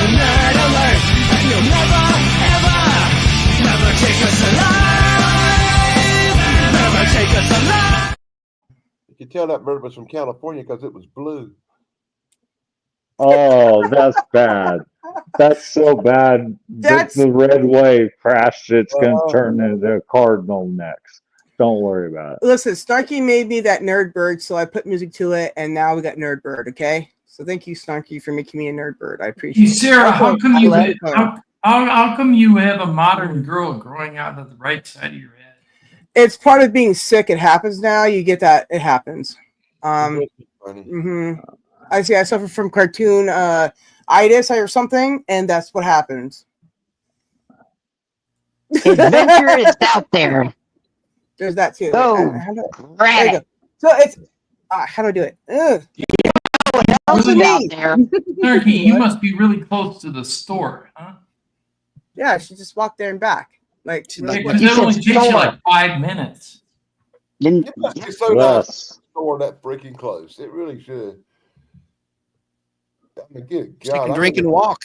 nerd alert, and you'll never, ever, never take us alive. Never take us alive. You can tell that bird was from California because it was blue. Oh, that's bad. That's so bad. That's- The red wave crashed. It's going to turn into a cardinal next. Don't worry about it. Listen, Snarky made me that nerd bird, so I put music to it, and now we got nerd bird. Okay, so thank you, Snarky, for making me a nerd bird. I appreciate Hey, it. Sarah, how come I you love color. how come you have a modern girl growing out of the right side of your head? It's part of being sick. It happens now. You get that. It happens. Funny. I see. I suffer from cartoon itis or something, and that's what happens. Adventure is out there. There's that too. Oh, There you grab go. it. So it's how do I do it? Ugh. What else is out there? Snarky, you must be really close to the store, huh? Yeah, she just walked there and back. Like really Yeah, quick. 'cause You it only said takes you store. like 5 minutes. Then, It must be so nice Less. to store that freaking close. It really should. I mean, good So you God. can drink and walk.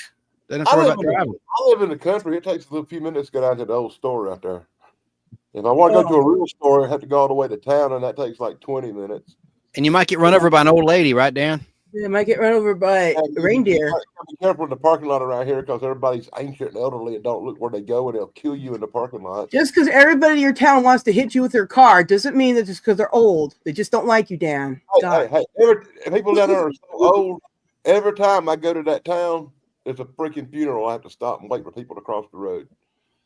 Don't have to I worry live, about in, driving. I live in the country. It takes a little few minutes to go down to the old store out there. If I want to go to a real store, I have to go all the way to town, and that takes like 20 minutes. And you might get run over by an old lady, right, Dan? They might get run over by And a reindeer. Be careful in the parking lot around here because everybody's ancient and elderly and don't look where they go, and they'll kill you in the parking lot. Just because everybody in your town wants to hit you with their car doesn't mean that just because they're old. They just don't like you, Dan. Hey, people down there are so old. Every time I go to that town, there's a freaking funeral. I have to stop and wait for people to cross the road.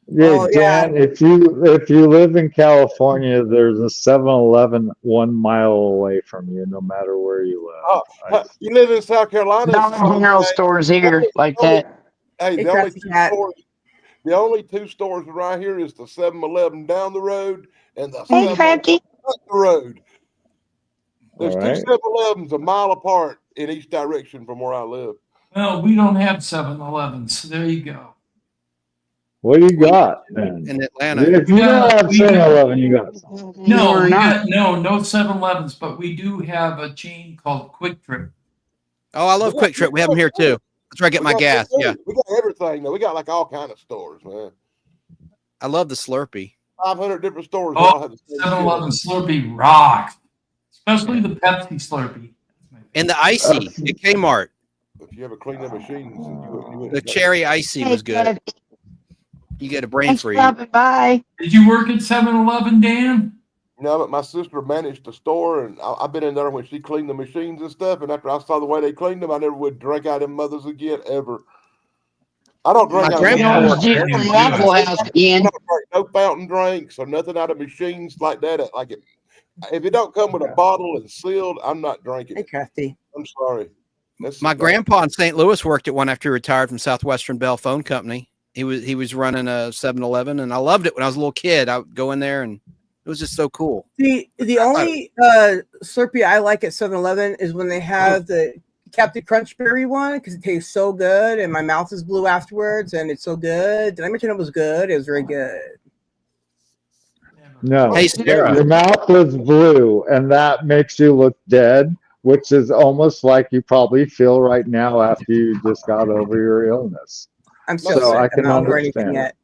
Yeah, Oh, yeah. Dan, if you live in California, there's a 7-Eleven 1 mile away from you, no matter where you live. Oh, you live in South Carolina? Dollar General stores here like that. Hey, Hey, the only, Crafty Cat. the only two stores around here is the 7-Eleven down the road and the Hey, 7-Eleven Crafty. up the road. There's All two right. 7-Elevens a mile apart in each direction from where I live. Well, we don't have 7-Elevens. There you go. What do you got, then? In Atlanta. If you don't have 7-Eleven, you got something. No, we're we not. got no 7-Elevens, but we do have a chain called Quick Trip. Oh, I love Quick Trip. We have them here too. That's where I get my gas. Yeah. We got everything, though. We got like all kind of stores, man. I love the Slurpee. 500 different stores. They all Oh, have the same 7-Eleven shit. Slurpee rocks, especially the Pepsi Slurpee. And the icy at Kmart. If you ever clean the machines, you wouldn't The get- cherry icy was good. Crafty. You get a brain Thanks for freeze. stopping by. Did you work at 7-Eleven, Dan? No, but my sister managed the store, and I've been in there when she cleaned the machines and stuff. And after I saw the way they cleaned them, I never would drink out of them mothers again ever. I don't drink My out grandpa of worked Get there. from Waffle House I again. don't drink no fountain drinks or nothing out of machines like that. If it don't come with a bottle and sealed, I'm not drinking Hey, it. Crafty. I'm sorry. That's My grandpa in St. Louis worked at one after he retired from Southwestern Bell Phone Company. He was running a 7-Eleven, and I loved it when I was a little kid. I would go in there, and it was just so cool. The only Slurpee I like at 7-Eleven is when they have the Captain Crunch Berry one because it tastes so good, and my mouth is blue afterwards, and it's so good. Did I mention it was good? It was very good. No. Hey, Sarah. Your mouth is blue, and that makes you look dead, which is almost like you probably feel right now after you just got over your illness. I'm still So sick. I I'm can not over anything understand.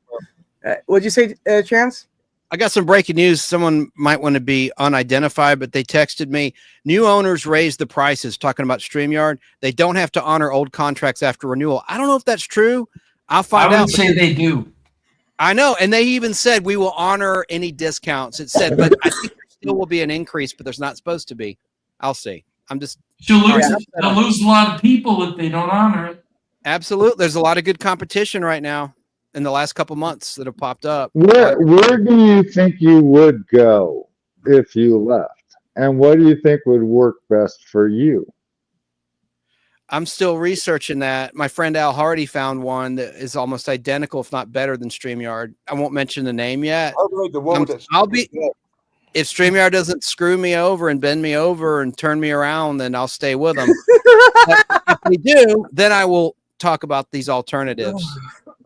yet. What'd you say, Chance? I got some breaking news. Someone might want to be unidentified, but they texted me. New owners raised the prices, talking about StreamYard. They don't have to honor old contracts after renewal. I don't know if that's true. I'll find I out. would say they do. I know. And they even said we will honor any discounts. It said, but I think there still will be an increase, but there's not supposed to be. I'll see. I'm just They'll lose a lot of people if they don't honor it. absolutely. There's a lot of good competition right now in the last couple months that have popped up. Where do you think you would go if you left? And what do you think would work best for you? I'm still researching that. My friend Al Hardy found one that is almost identical, if not better than StreamYard. I won't mention the name yet. I'll be if StreamYard doesn't screw me over and bend me over and turn me around, then I'll stay with them. If they do, then I will talk about these alternatives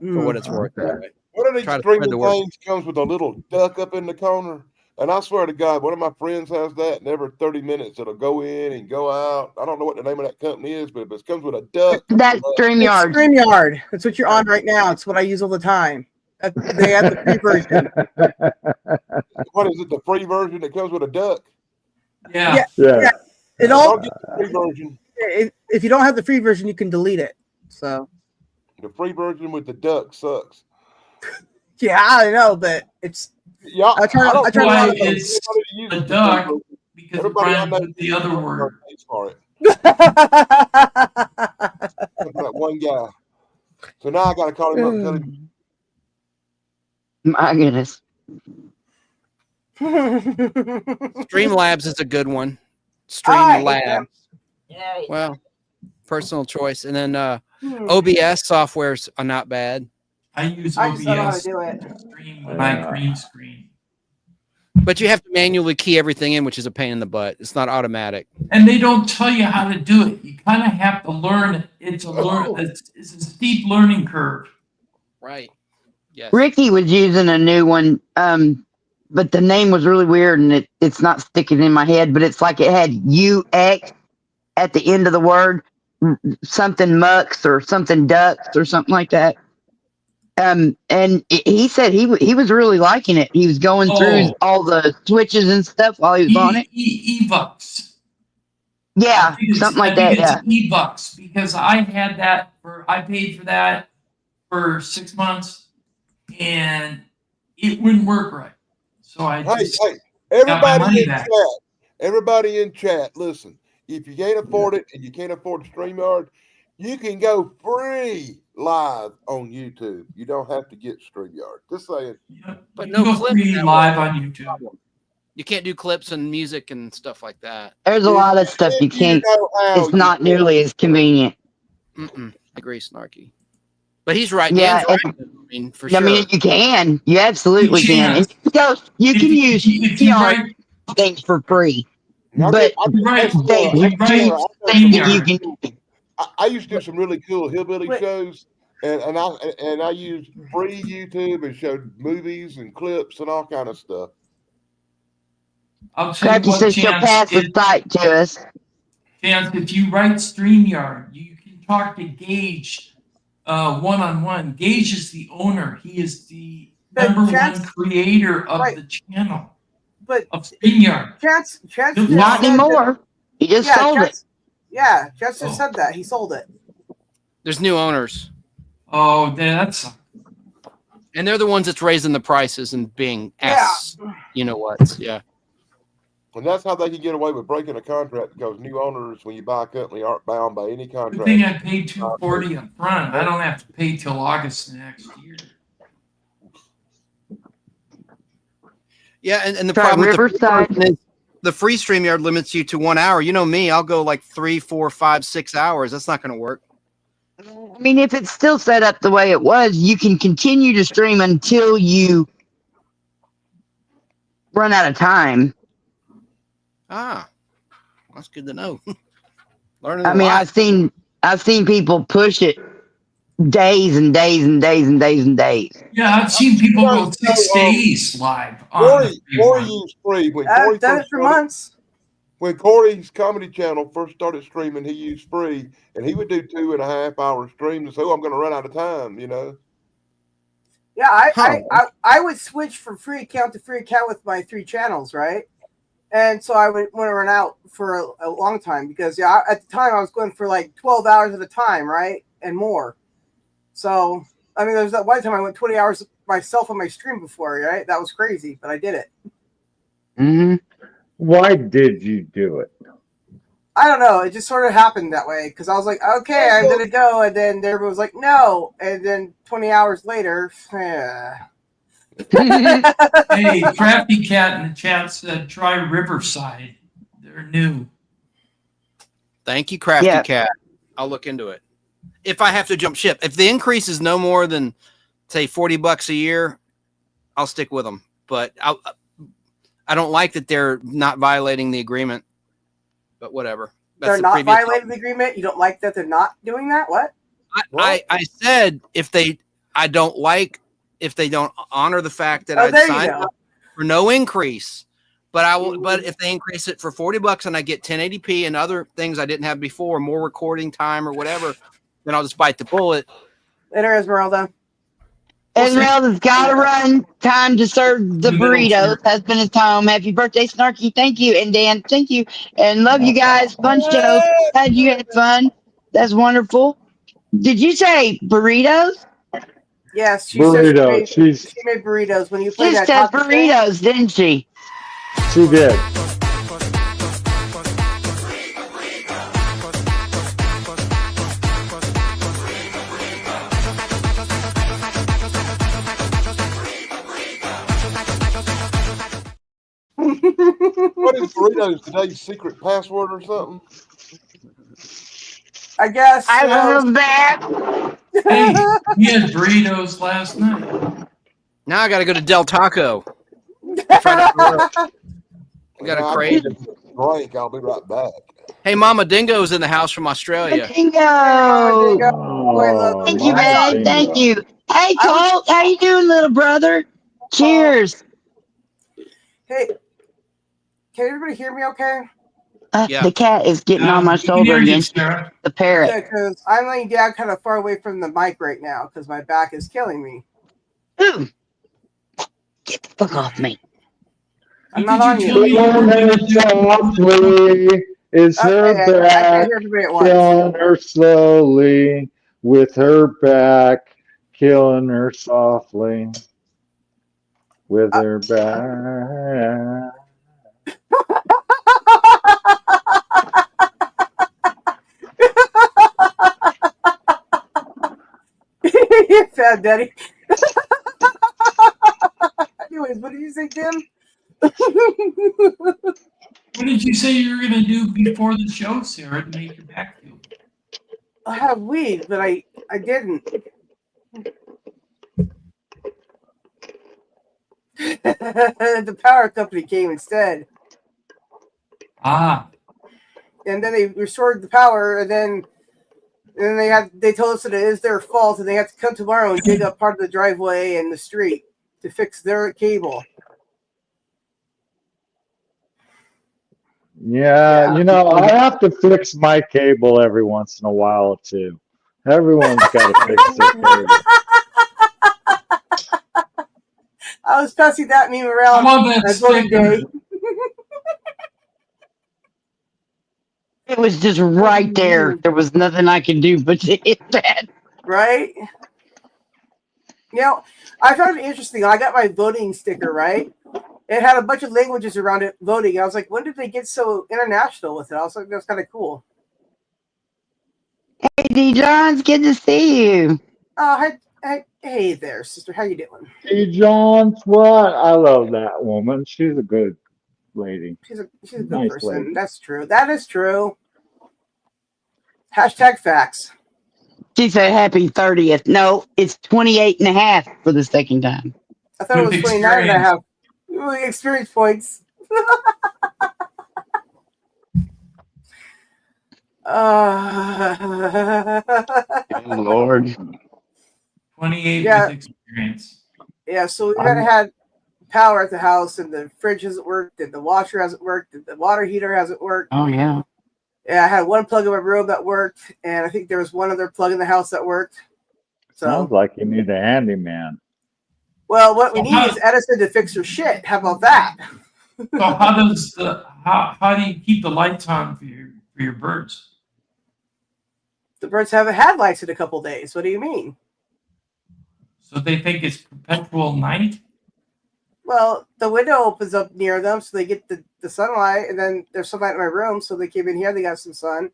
for what it's worth. Anyway. One of these Try to spread the streaming word. things comes with a little duck up in the corner. And I swear to God, one of my friends has that, and every 30 minutes it'll go in and go out. I don't know what the name of that company is, but if it comes with a duck, That's It's StreamYard. StreamYard. That's what you're on right now. It's what I use all the time. They have the free version. what is it? The free version that comes with a duck? Yeah. Yeah. It Don't all. get the free version. If you don't have the free version, you can delete it. So The free version with the duck sucks. yeah, I know, but it's. Yeah, I try don't to know Why not to- it's anybody a that uses the free duck version. because it Everybody I rhymes know with the other word. pays for it. Except for that one guy. So now I got to call him up and tell him. My goodness. Streamlabs is a good one. I hate Streamlabs. them. Yeah. Well, personal choice. And then Hmm. OBS softwares are not bad. I use I just don't know how to OBS do it. to stream when I green screen. But you have to manually key everything in, which is a pain in the butt. It's not automatic. And they don't tell you how to do it. You kind of have to learn it. It's a steep learning curve. Right. Yes. Ricky was using a new one, but the name was really weird and it's not sticking in my head, but it's like it had UX at the end of the word, something mucks or something ducks or something like that. He said he was really liking it. He was going through all the switches and stuff while he was on it. E-Bucks. Yeah, something like that. Yeah. E-Bucks because I had that I paid for that for 6 months and it wouldn't work right. So I just Hey, got my money back. Everybody in chat, listen. If you can't afford it and you can't afford StreamYard, you can go free live on YouTube. You don't have to get StreamYard. Just saying. But You no can go clips free that live way. on YouTube. You can't do clips and music and stuff like that. There's a lot of stuff you If can't. know how, It's not nearly as convenient. I agree, Snarky. But he's right. Yeah, Dan's right. I mean, for I sure. mean, you can. You absolutely You can. can. And you can use if you write things for free, I but right, they you do write think that you StreamYard. can. I used to do some really cool hillbilly Wait. shows, and I used free YouTube and showed movies and clips and all kind of stuff. I'll tell you Cracky what, says she'll pass the site to us. Chance, if you write StreamYard, you can talk to Gage one-on-one. Gage is the owner. He is the But number Chance- one creator of right. the channel But of StreamYard. Chance Not just Not said anymore. He just that, sold it. Yeah, Chance just Oh. said that. He sold it. There's new owners. Oh, that's And they're the ones that's raising the prices and being ass. You know what? Yeah. And that's how they can get away with breaking a contract, because new owners, when you buy a company, aren't bound by any good contract. thing I paid $240 up front. I don't have to pay till August next year. Yeah, and the Try problem with Riverside. the free StreamYard limits you to 1 hour. You know me, I'll go like 3, 4, 5, 6 hours. That's not going to work. I mean, if it's still set up the way it was, you can continue to stream until you run out of time. Ah, that's good to know. Learning. I mean, I've seen people push it days and days and days and days and days. Yeah, I've seen people go 6 So, days live on Corey the free Corey one. used free when I've Corey done first it for started- months. When Corey's comedy channel first started streaming, he used free, and he would do 2.5 hour streams and say, "Oh, I'm going to run out of time," you know. Yeah, Huh. I would switch from free account to free account with my 3 channels, right? And so I would want to run out for a long time because at the time I was going for like 12 hours at a time, right, and more. So I mean, there was that one time I went 20 hours myself on my stream before, right? That was crazy, but I did it. Mm-hmm. Why did you do it? I don't know. It just sort of happened that way because I was like, okay, I'm gonna go, and then everyone was like, no, and then 20 hours later, Hey, Crafty Cat in the chat said try Riverside. They're new. Thank you, Crafty Yeah. Cat. I'll look into it. If I have to jump ship, if the increase is no more than say $40 a year, I'll stick with them. But I don't like that they're not violating the agreement. But whatever. they're the not previous violating the agreement. You don't like that they're not doing that? What? I said I don't like if they don't honor the fact that Oh, I'd there you signed go. up. for no increase. But I will. But if they increase it for $40 and I get 1080p and other things I didn't have before, more recording time or whatever, then I'll just bite the bullet. Later, Esmeralda. Esmeralda's got to run. Time to serve the In the middle, sir. burritos. Husband is home. Happy birthday, Snarky. Thank you. And Dan, thank you. And love you guys. Fun show. Glad you had fun. That's wonderful. Did you say burritos? Yes, she said Burrito. she made burritos when you She played that said taco thing. burritos, didn't she? She did. What is burritos today's secret password or something? I guess. I love that. Hey, we had burritos last night. Now I got to go to Del Taco. I got a crate. Drink. I'll be right back. Hey, Mama Dingo's in the house from Australia. Bingo. Oh, Thank you, my babe. Thank bingo. you. Hey, Colt. How you doing, little brother? Cheers. Hey, can everybody hear me okay? Yeah. The cat is getting on my We can shoulder hear you, again. Sarah. The parrot. Yeah, because I'm laying down kind of far away from the mic right now because my back is killing me. Ooh. Get the fuck off me. I'm not on you. Killing her softly is her Okay, I can't back, hear everybody at once. killing her slowly with her back, killing her softly with her back. You're fat, Daddy. Anyways, what did you say, Tim? What did you say you were going to do before the show, Sarah, to make your back feel good? I have weed, but I didn't. The power company came instead. Ah, And then they restored the power, and then they told us that it is their fault, and they have to come tomorrow and dig up part of the driveway and the street to fix their cable. Yeah, you know, I have to fix my cable every once in a while too. Everyone's got to fix their cable. I was passing that meme I around love that on voting sticker. day. It was just right there. There was nothing I could do but to hit that. Right? You know, I found it interesting. I got my voting sticker, right? It had a bunch of languages around it voting. I was like, when did they get so international with it? I was like, that's kind of cool. Hey, D. Johns, good to see you. Oh, hey there, sister. How you doing? Hey, John, what? I love that woman. She's a good lady. She's a good Nice person. lady. That's true. That is true. Hashtag facts. She said happy 30th. No, it's 28 and a half for the second time. I thought it With was 29 and a experience. half. Really experience points. Lord. 28 Yeah. with experience. Yeah, so we had power at the house, and the fridge hasn't worked, and the washer hasn't worked, and the water heater hasn't worked. Oh, yeah. Yeah, I had one plug in my room that worked, and I think there was one other plug in the house that worked. So, Sounds like you need a handyman. well, what we need is Edison to fix your shit. How about that? So how do you keep the lights on for your birds? The birds haven't had lights in a couple days. What do you mean? So they think it's perpetual night? Well, the window opens up near them, so they get the sunlight, and then there's sunlight in my room, so they came in here, they got some sun.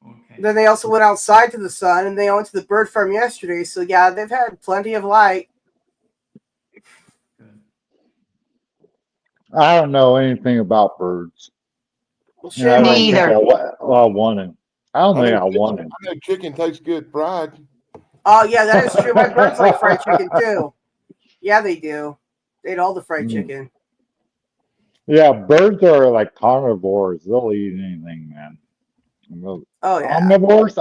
Okay. Then they also went outside to the sun, and they went to the bird farm yesterday, so yeah, they've had plenty of light. Good. I don't know anything about birds. Well, Yeah, I shame don't on Me think you. either. I want it. I don't think I want it. I know chicken tastes good fried. Oh, yeah, that is true. My birds like fried chicken, too. Yeah, they do. They eat all the fried chicken. Yeah, birds are like carnivores. They'll eat anything, man. Oh, yeah. Omnivores.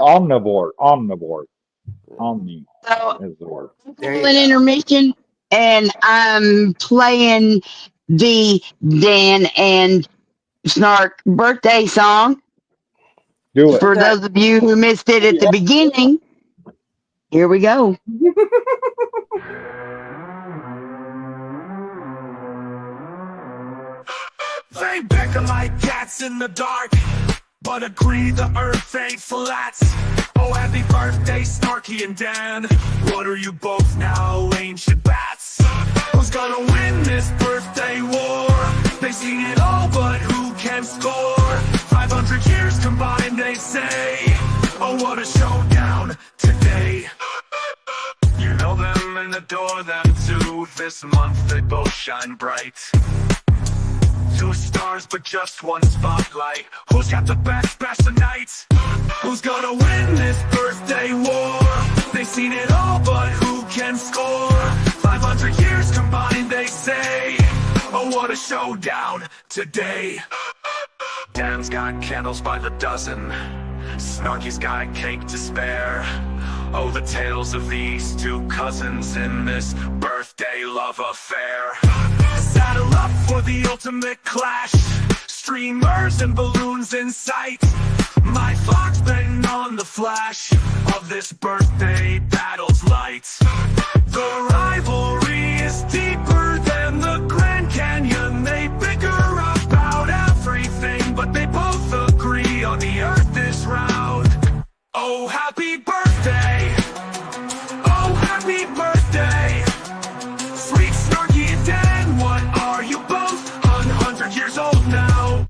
Omni So, is the word. There you an go. intermission, and I'm playing the Dan and Snark birthday song. Do it. For Okay. those of you who missed it at the beginning, here we go. They beckon like cats in the dark, but agree the earth ain't flat. Oh, happy birthday, Snarky and Dan. What are you both now, ancient bats? Who's gonna win this birthday war? They've seen it all, but who can score? 500 years combined, they say. Oh, what a showdown today. You know them and adore them too. This month they both shine bright. 2 stars, but just 1 spotlight. Who's got the best of nights? Who's gonna win this birthday war? They've seen it all, but who can score? 500 years combined, they say. Oh, what a showdown today. Dan's got candles by the dozen. Snarky's got cake to spare. Oh, the tales of these 2 cousins in this birthday love affair. Saddle up for the ultimate clash. Streamers and balloons in sight. My clock's been on the flash of this birthday battle's light. The rivalry is deeper than the Grand Canyon. They bicker about everything, but they both agree on the earth is round. Oh, happy birthday! Oh, happy birthday! Sweet Snarky and Dan, what are you both? 100 years old now.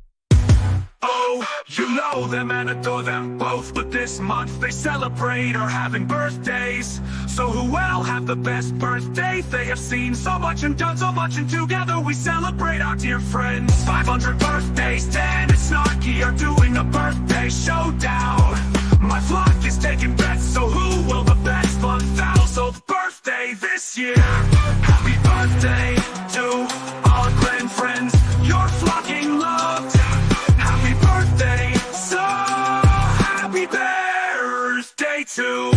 Oh, you know them and adore them both, but this month they celebrate are having birthdays. So who will have the best birthday? They have seen so much and done so much, and together we celebrate our dear friends. 500 birthdays, Dan and Snarky are doing a birthday showdown. My flock is taking bets, so who will the best 1,000th birthday this year? Happy birthday to our grand friends, you're flocking loved. Happy birthday, so happy birthday to.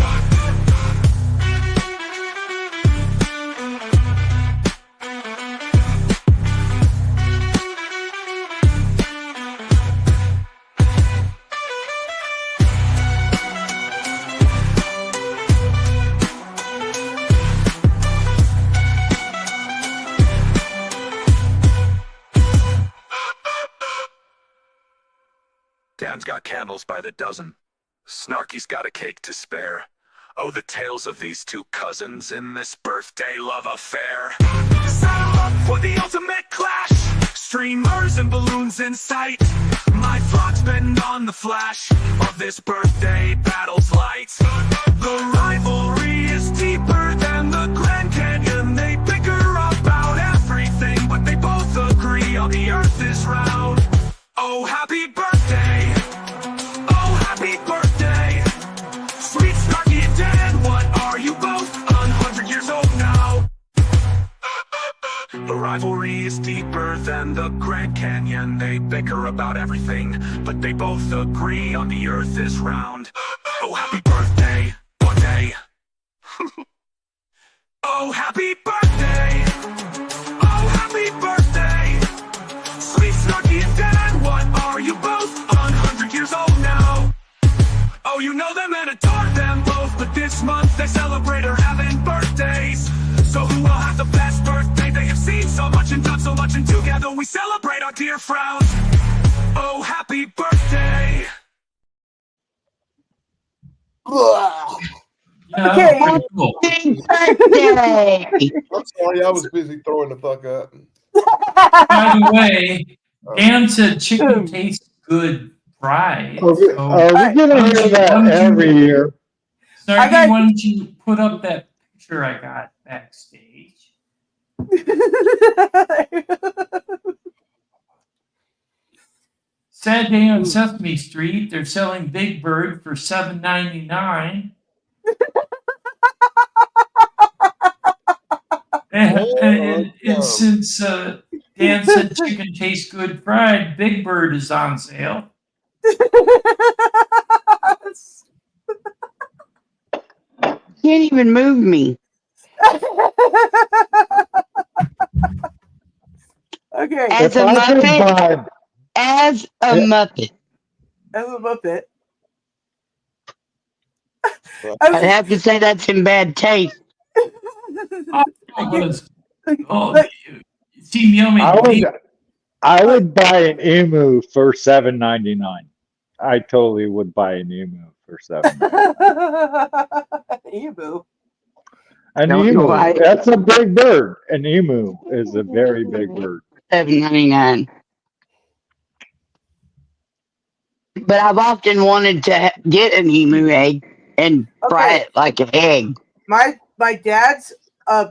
Dan's got candles by the dozen. Snarky's got a cake to spare. Oh, the tales of these 2 cousins in this birthday love affair. Saddle up for the ultimate clash. Streamers and balloons in sight. My flock's been on the flash of this birthday battle's light. The rivalry is deeper than the Grand Canyon. They bicker about everything, but they both agree on the earth is round. Oh, happy birthday! Oh, happy birthday! Sweet Snarky and Dan, what are you both? 100 years old now. The rivalry is deeper than the Grand Canyon. They bicker about everything, but they both agree on the earth is round. Oh, happy birthday, birthday. Oh, happy birthday! Oh, happy birthday! Sweet Snarky and Dan, what are you both? 100 years old now. Oh, you know them and adore them both, but this month they celebrate are having birthdays. So who will have the best birthday? They have seen so much and done so much, and together we celebrate our dear friends. Oh, happy birthday! Yeah, Okay. pretty cool. Big birthday! I'm sorry, I was busy throwing the fuck up. By the way, Dan said chicken tastes good fried. Are we, So, are we gonna hear that every year? Snarky, got- why don't you put up that picture I got backstage? Sad day on Sesame Street. They're selling Big Bird for $7.99. And since Dan said chicken tastes good fried, Big Bird is on sale. Can't even move me. Okay. As If a I could Muppet, buy, as a yeah, Muppet, As a Muppet. I'd have to say that's in bad taste. Oh, let's- oh, see, Meow I made would me. I would buy an emu for $7.99. I totally would buy an emu for $7.99. Emu. An Don't know emu, why. that's a big bird. An emu is a very big bird. $7.99. But I've often wanted to get an emu egg and fry Okay. it like an egg. My dad's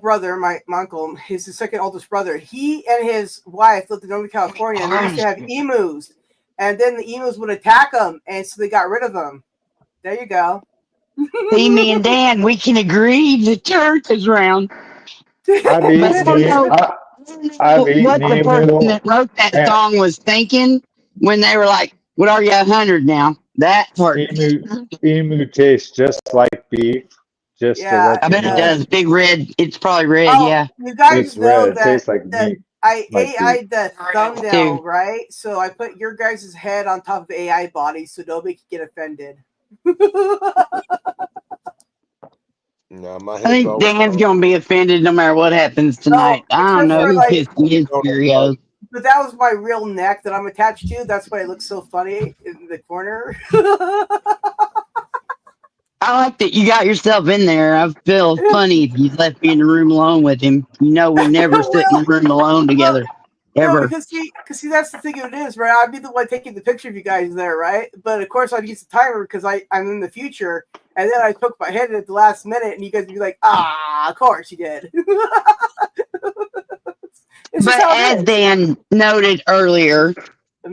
brother, my uncle, his second oldest brother, he and his wife lived in Northern California, and they used to have emus. And then the emus would attack them, and so they got rid of them. There you go. See, me and Dan, we can agree the church is round. I've But I eaten don't know I've eaten what the person emu. that wrote that And song was thinking when they were like, "What are you 100 now?" That part. emu tastes just like beef. Just to Yeah. let I you bet it know, does. Big red. It's probably red. Oh, Yeah. you guys it's know red. It tastes like meat, I like beef. AI'd the thumbnail, Dude. right? So I put your guys' head on top of AI body so nobody can get offended. No, my I head's think always Dan's on. gonna be offended no matter what happens tonight. I don't except know for who like, pissed his Cheerios. but that was my real neck that I'm attached to. That's why it looks so funny in the corner. I like that you got yourself in there. I feel funny if you left me in the room alone with him. You know, we never sit in the room alone Well, together. no, Ever. because see, that's the thing it is, right? I'd be the one taking the picture of you guys there, right? But of course, I'd use the timer because I'm in the future, and then I poke my head in at the last minute, and you guys would be like, "Ah, of course you did." It's just But how as it is. Dan noted earlier,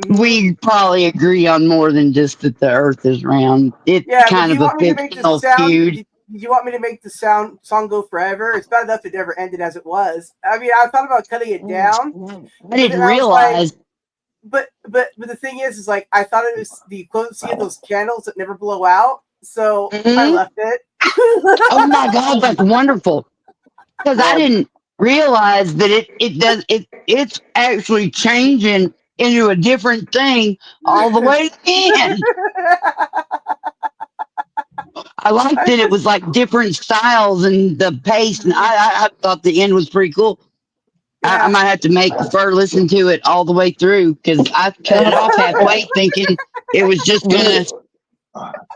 we probably agree on more than just that the earth is round. It's Yeah, but kind do of you a want me to make the fictional sound? feud. Do you want me to make the song go forever? It's bad enough it never ended as it was. I mean, I thought about cutting it down, I didn't then I was like, realize. but the thing is like I thought it was the equivalency of those candles that never blow out, so I Mhm. left it. Oh my God, that's wonderful. Because I Well, didn't realize that it's actually changing into a different thing all the way in. I liked that it was like different styles and the pace, and I thought the end was pretty cool. I Yeah. might have to make Fur listen to it all the way through because I cut it off halfway thinking it was just gonna.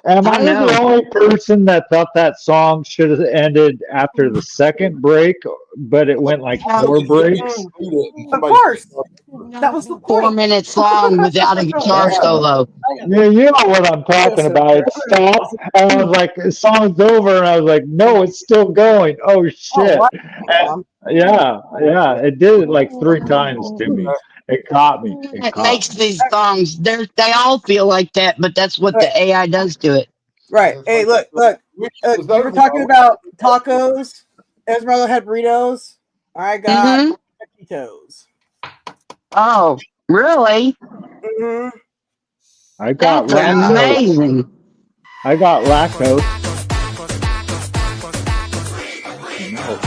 Am I I don't the know. only person that thought that song should have ended after the second break, but it went like No, 4 breaks? Of course, that was the 4 point. minutes long without a guitar Yeah. solo. Yeah, you know what I'm talking about. It stopped, and I was like, the song's over, and I was like, no, it's still going. Oh, Oh, shit. what? And yeah, it did it like 3 times to me. It caught me. It It caught makes me. these songs. They all feel like that, but that's what the AI does to it. Right. Hey, look. which You was were talking about tacos. Esmeralda had burritos. I got Mm-hmm. taquitos. Oh, really? Mm-hmm. I got That's lactose. amazing. I got lactose. No.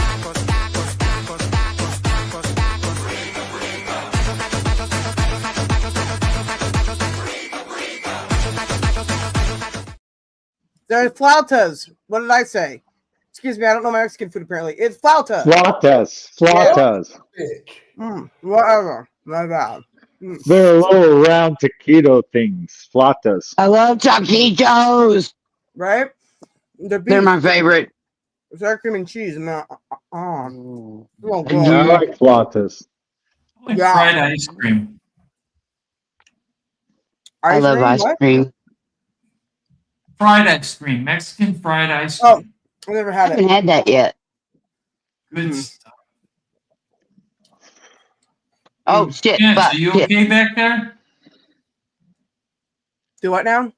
They're flautas. What did I say? Excuse me, I don't know my Mexican food apparently. It's flauta. Flautas. Whatever. My bad. They're little round taquito things. Flautas. I love taquitos. Right? They're They're beef. my favorite. It's our cream and cheese. And oh, I God. like flautas. Like Yeah. fried ice cream. I Ice love cream? ice What? cream. Fried ice cream. Mexican fried ice Oh, cream. I never I had haven't it. had that yet. Good stuff. Oh shit! Chance, Fuck! are you Shit. okay back there? Do what now?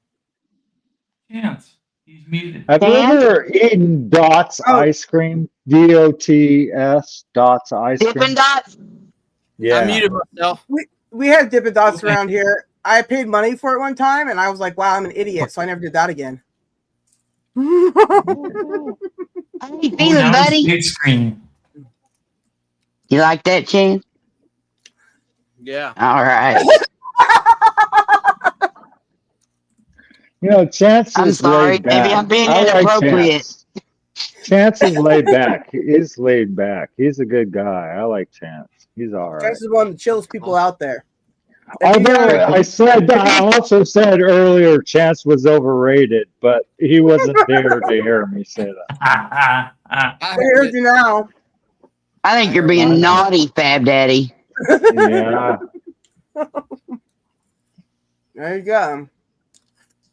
Chance. He's muted. Have you Dan? ever eaten Dots Oh. ice cream? DOTS, Dots ice Dippin' cream? Dots. I Yeah. muted myself. We had Dippin' Dots Okay. around here. I paid money for it one time, and I was like, "Wow, I'm an idiot," so I never did that again. How you Oh, feeling, now it's buddy? big screen. You like that, Chan? Yeah. All right. You know, Chance I'm is sorry. laid back. Maybe I'm being I like inappropriate. Chance. Chance is laid back. He is laid back. He's a good guy. I like Chance. He's all right. Chance is one of the chillest people out there. I also said earlier Chance was overrated, but he wasn't there to hear me say that. I I heard you now. I think you're being naughty, Fab Daddy. Yeah. There you go.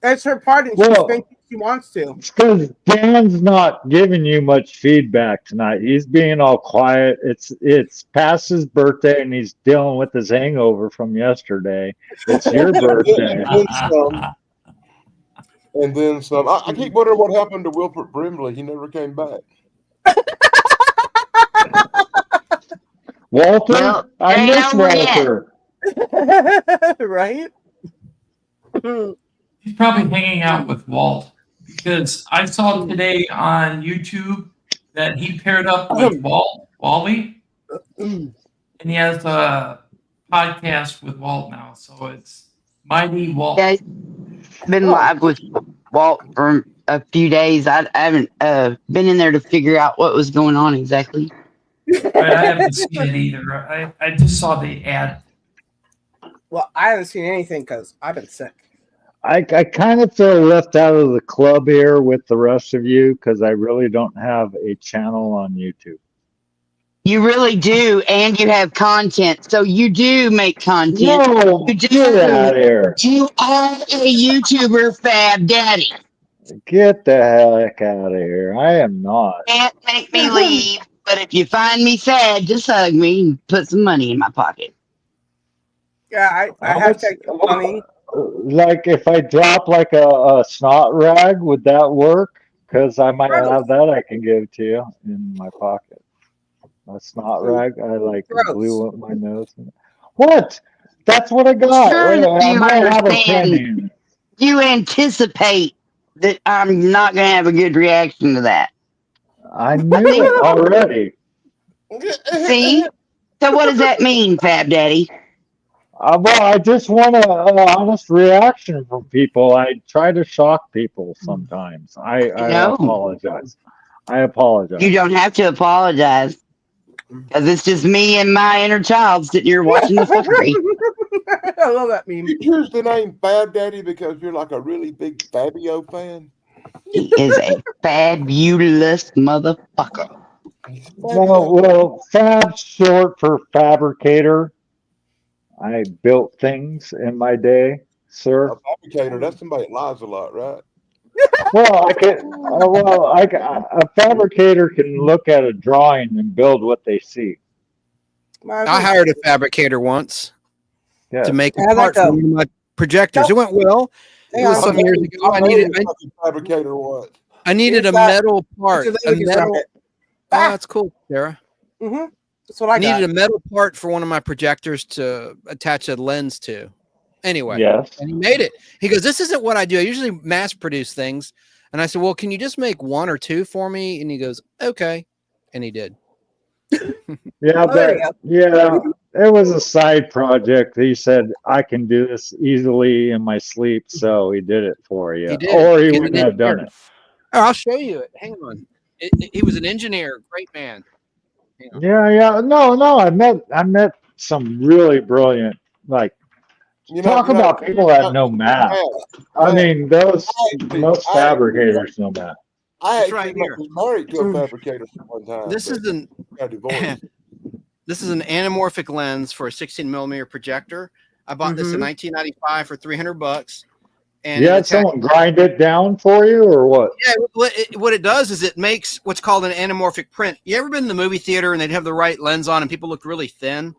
It's her party. And Well- she's thinking she wants to. It's because Dan's not giving you much feedback tonight. He's being all quiet. It's past his birthday and he's dealing with his hangover from yesterday. It's your birthday. And then some. I keep wondering what happened to Wilford Brimley. He never came back. Walter? Well, I ain't miss over yet. Walter. Right? He's probably hanging out with Walt because I saw today on YouTube that he paired up with Wally, and he has a podcast with Walt now. So it's Mighty Walt. Yeah, I've been live with Walt for a few days. I haven't been in there to figure out what was going on exactly. Right, I haven't seen it either. I just saw the ad. Well, I haven't seen anything because I've been sick. I kind of feel left out of the club here with the rest of you because I really don't have a channel on YouTube. You really do, and you have content. So you do make content. No, You do. get out of here. You are a YouTuber, Fab Daddy. Get the heck out of here. I am not. Can't make me leave. But if you find me sad, just hug me and put some money in my pocket. Yeah, I hashtag money. Like if I drop like a snot rag, would that work? Because I might have that I can give to you in my pocket. A snot rag. I like Gross. blew up my nose. What? That's what I got. Sure, Wait, I you might have a understand. penny. You anticipate that I'm not going to have a good reaction to that. I knew it already. See? So what does that mean, Fab Daddy? Well, I just want an honest reaction from people. I try to shock people sometimes. I No. apologize. I apologize. You don't have to apologize. Because it's just me and my inner child sitting here watching the fuckery. I love that meme. You choose the name Fab Daddy because you're like a really big Fabio fan. He is a fabulous motherfucker. Well, Fab's short for fabricator. I built things in my day, sir. A fabricator, that's somebody that lies a lot, right? Well, a fabricator can look at a drawing and build what they see. I hired a fabricator once Yeah. to make a How'd that part for go? one of my projectors. It went well. It was some years ago. Fabricator was. I needed a metal part. A metal. Oh, that's cool, Sarah. Mm-hmm. That's what I I got. needed a metal part for one of my projectors to attach a lens to. Anyway, Yes. and he made it. He goes, "This isn't what I do. I usually mass produce things." And I said, "Well, can you just make one or two for me?" And he goes, "Okay," and he did. Yeah, there you it was a side project. He said, I can do this easily in my sleep, so he did it for you. He did. Or he He's an wouldn't have done engineer. it. Oh, I'll show you it. Hang on. He was an engineer, great man. Yeah. No, I met some really brilliant, like, talk about people that know math. I mean, most fabricators know math. I It's actually right here. was married to a fabricator one time. This but is an got divorced. this is an anamorphic lens for a 16 millimeter projector. I bought this in 1995 for $300. And You had someone grind it down for you, or what? Yeah, what it does is it makes what's called an anamorphic print. You ever been in the movie theater and they'd have the right lens on and people look really thin?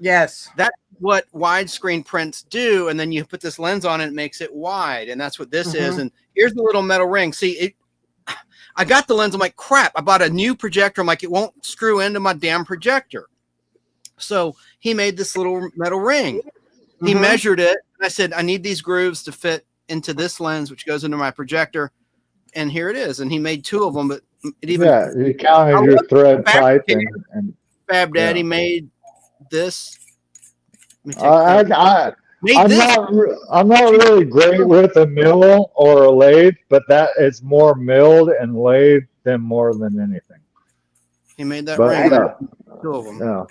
Yes. That's what widescreen prints do. And then you put this lens on it, it makes it wide. And that's what this is. And here's the little metal ring. See, I got the lens. I'm like, crap, I bought a new projector. I'm like, it won't screw into my damn projector. So he made this little metal ring. He measured it. And I said, I need these grooves to fit into this lens, which goes into my projector. And here it is. And he made two of them, but it even You counted your thread type and Fab Daddy made this. Let me take care. I, Made I'm this. not. I'm not really great with a mill or a lathe, but that is more milled and lathe than more than anything. He made that But ring. yeah, Two of them. yeah,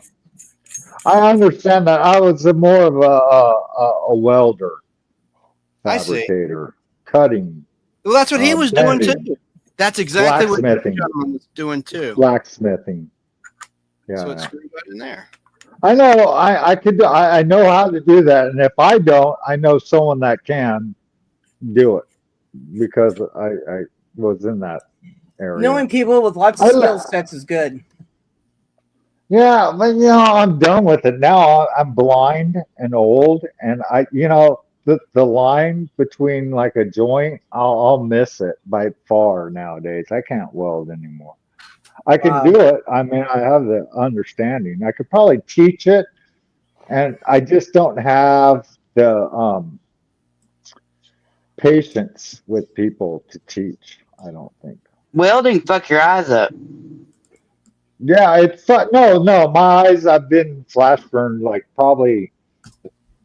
I understand that. I was more of a welder, I see. fabricator, cutting, Well, that's what he was doing too. bending, That's exactly what this blacksmithing, gentleman was doing too. blacksmithing. So it's Yeah, screwed right in there. I know. I could. I know how to do that, and if I don't, I know someone that can do it because I was in that area. Knowing people with lots of skill sets is good. Yeah, but I'm done with it now. I'm blind and old, and the line between like a joint, I'll miss it by far nowadays. I can't weld anymore. I can do it. I mean, I have the understanding. I could probably teach it, and I just don't have the patience with people to teach. I don't think. Welding fuck your eyes up. Yeah, it's fun. No, my eyes. I've been flash burned like probably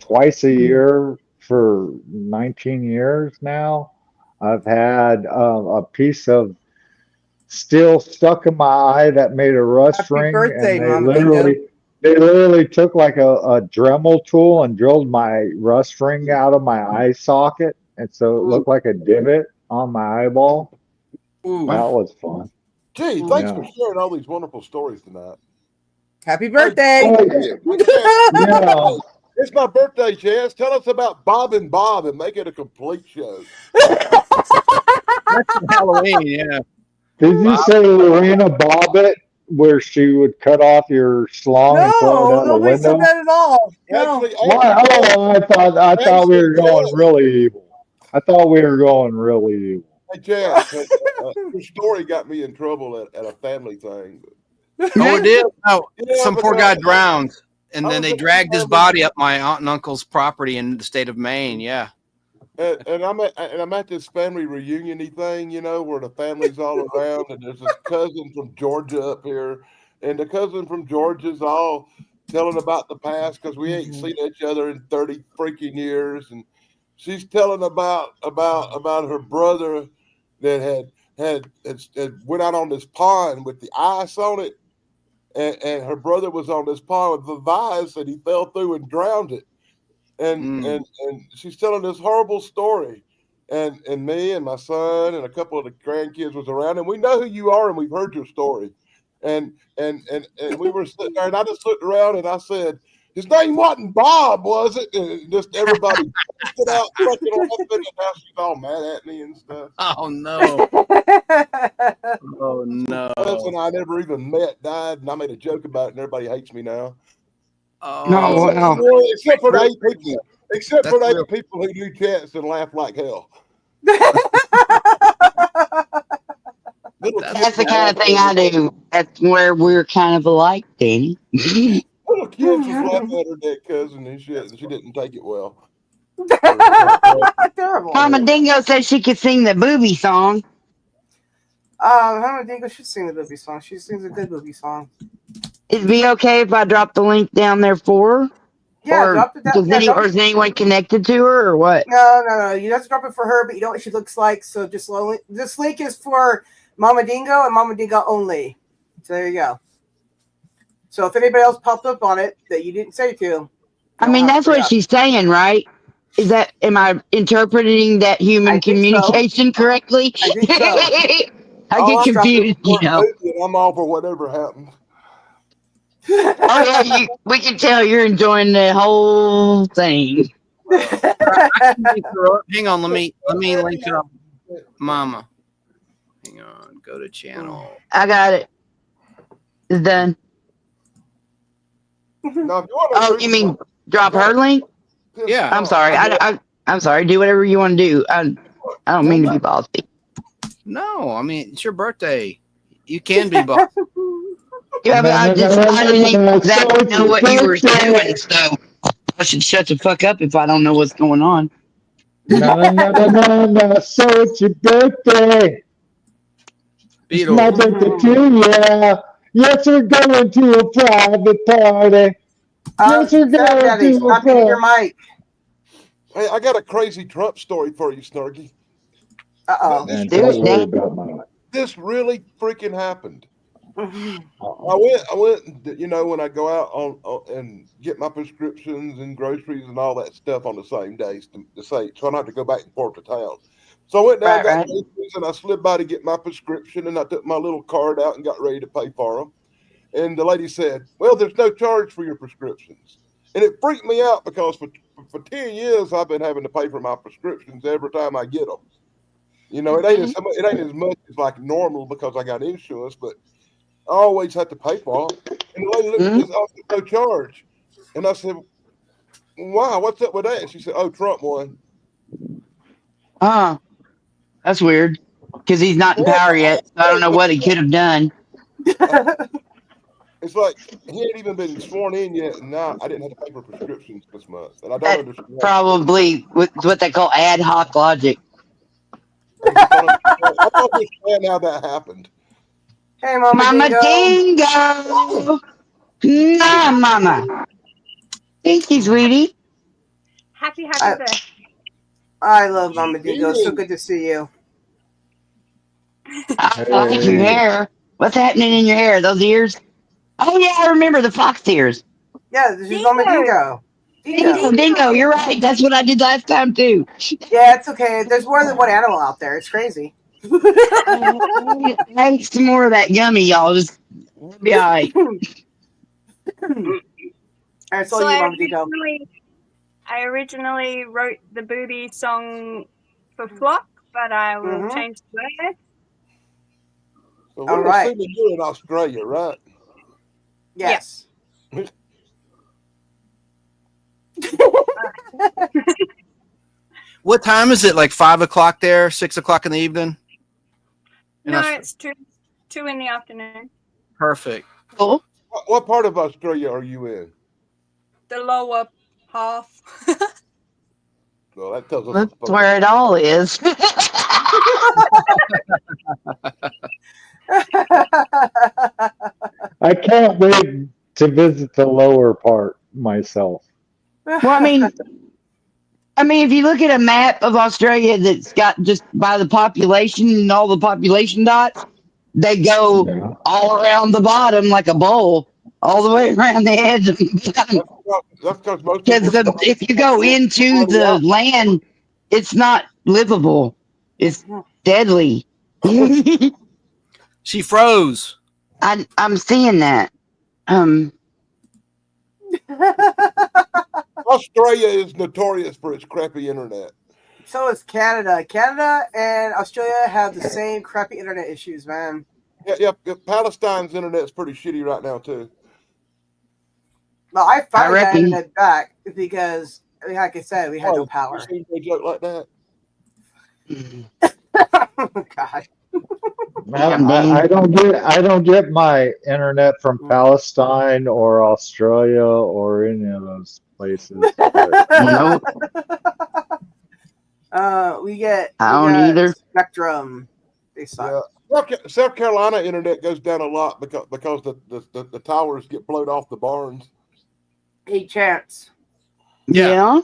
twice a year for 19 years now. I've had a piece of steel stuck in my eye that made a rust Happy ring, birthday, and Mama Dingo. they literally took like a Dremel tool and drilled my rust ring out of my eye socket, and so it looked like a divot on my eyeball. Ooh. That was fun. Gee, thanks Yeah. for sharing all these wonderful stories tonight. Happy birthday! Yeah. It's my birthday, Chance. Tell us about Bob and Bob and make it a complete show. That's Halloween, yeah. Did you say Lorena Bobbitt, where she would cut off your schlong and throw it No, out the nobody said window? that at all. No. Actually, Why? Oh, I thought we were Actually, going really evil. I thought we were going really evil. hey, Chance, your story got me in trouble at a family thing. Oh, it did? No, Yeah, some poor because- guy drowned, and I then was they at the dragged his family- body up my aunt and uncle's property in the state of Maine. Yeah. And I'm at this family reunion-y thing, where the family's all around, and there's this cousin from Georgia up here, and the cousin from Georgia's all telling about the past because we ain't seen each other in 30 freaking years, and she's telling about her brother that had went out on this pond with the ice on it, and her brother was on this pond with the vise, and he fell through and drowned it. And she's telling this horrible story, and me and my son and a couple of the grandkids was around, and we know who you are, and we've heard your story, and we were sitting there, and I just looked around and I said, his name wasn't Bob, was it? And just everybody busted out fucking laughing, and now she's all mad at me and stuff. Oh, no. Oh, no. The cousin I never even met died, and I made a joke about it, and everybody hates me now. Oh, No, wow. Except for the 8 people. Except for the That's 8 people who knew Chance and laughed like hell. Little That's kids the kind of thing I do. That's where we're kind of alike, Danny. Little kids was laughing at her dead cousin and shit, and she didn't take it well. Terrible. Mama Dingo said she could sing the booby song. Mama Dingo should sing the booby song. She sings a good booby song. It'd be okay if I drop the link down there for her? Yeah, or drop it down. does or is anyone connected to her or what? No. You have to drop it for her, but you know what she looks like. So just slowly. This link is for Mama Dingo and Mama Dingo only. So there you go. So if anybody else popped up on it that you didn't say to, I mean, that's what she's saying, right? Am I interpreting that human communication correctly? I think so. I get confused, you know. I'm all for whatever happens. Oh yeah, we can tell you're enjoying the whole thing. Hang on, let me link up Mama. Hang on, go to channel. I got it. It's done. Now, if you Oh, you mean drop her link? Yeah. I'm sorry. I'm sorry. Do whatever you want to do. I don't mean to be bossy. No, I mean it's your birthday. You can be bossy. Yeah, but I didn't exactly know what you were doing, so I should shut the fuck up if I don't know what's going on. No. So it's your birthday. It's my birthday too, yeah. Yes, we're going to a private party. What you Fat gonna Daddy, do stop hitting your about? mic. Hey, I got a crazy Trump story for you, Snarky. Uh Man, Do don't it, worry Dan. about mine. This really freaking happened. oh. I went, you know, when I go out and get my prescriptions and groceries and all that stuff on the same days to say, try not to go back and forth to town. So I went down, Right, got right. groceries, and I slid by to get my prescription, and I took my little card out and got ready to pay for them. And the lady said, "Well, there's no charge for your prescriptions." And it freaked me out because for 10 years I've been having to pay for my prescriptions every time I get them. You know, it ain't as much as like normal because I got insurance, but I always have to pay for them. And the lady looked at Mhm. this, no charge. And I said, "Wow, what's up with that?" And she said, "Oh, Trump won." Oh, that's weird. Because he's not in Well, power yet. So I don't know what he could have done. it's like he ain't even been sworn in yet, and now I didn't have to pay for prescriptions this month, and I don't That's understand. probably what they call ad hoc logic. I just don't understand how that happened. Hey, Mama Mama Dingo. Dingo! Nah, Mama. Thank you, sweetie. Happy I, birthday. I love Mama Dingo. It's so Eating. good to see you. I like your Hey, hair. What's happening in your hair? Those ears? Oh, yeah, I remember the fox ears. Yeah, this is Mama Dingo. Dingo, dingo, you're right. That's what I did last time, too. Yeah, it's okay. There's more than one animal out there. It's crazy. I ate some more of that gummy, y'all. Just be all right. All right, so So you, Mama Dingo. I originally wrote the booty song for Flock, but I will change the words. So All we're right. assuming you're in Australia, right? Yes. What time is it? Like 5 o'clock there, 6 o'clock in the evening? No, it's 2 in the afternoon. Perfect. Cool. What part of Australia are you in? The lower half. Well, that tells us. That's where it all is. I can't wait to visit the lower part myself. Well, I mean, if you look at a map of Australia that's got just by the population and all the population dots, they go Yeah. all around the bottom like a bowl, all the way around the edge of the bottom. That's because most people. Because if you go into the land, it's not livable. It's deadly. She froze. I'm seeing that. Australia is notorious for its crappy internet. So is Canada. Canada and Australia have the same crappy internet issues, man. Yeah. Palestine's internet's pretty shitty right now too. Well, I finally got reckon. internet back because, like I said, we had no power. You seen a joke like that? Oh, God. I don't get my internet from Palestine or Australia or any of those places. Nope. We get I don't either. Spectrum. They suck. Yeah. South Carolina internet goes down a lot because the towers get blown off the barns. Hey, Chance. Yeah.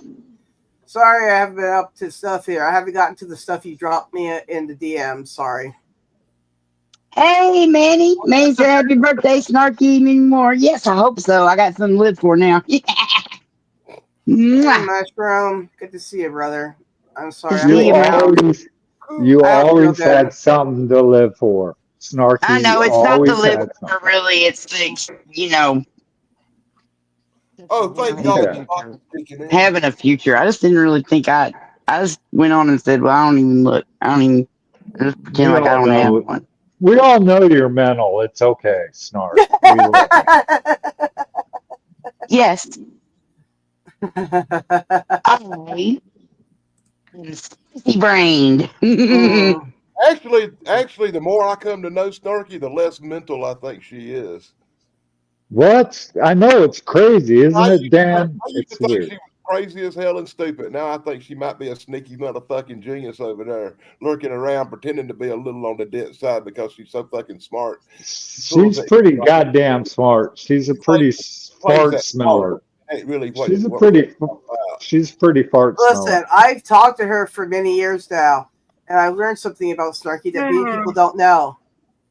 Sorry, I haven't been up to stuff here. I haven't gotten to the stuff you dropped me in the DM. Sorry. Hey, Manny. Manny said happy birthday, Snarky anymore. Yes, I hope so. I got something to live for now. Hey, Mwah. Mushroom. Good to see you, brother. I'm sorry. You always had something to live for. Snarky. I know it's not the always live had for, something. really. It's the, Oh, thank God. having a future. I just didn't really think I just went on and said, well, I don't even look. I just pretend like I don't have one. We all know you're mental. It's okay, Snark. We love you. Yes. I am spicy brained. Actually, the more I come to know Snarky, the less mental I think she is. What? I know it's crazy, isn't it, Dan? I used to It's think weird. she was crazy as hell and stupid. Now I think she might be a sneaky motherfucking genius over there, lurking around, pretending to be a little on the dense side because she's so fucking smart. She's pretty goddamn smart. She's a pretty fart smeller. ain't really what She's a what pretty, it's about. she's pretty fart Listen, smelling. I've talked to her for many years now, and I've learned something about Snarky that many people don't know.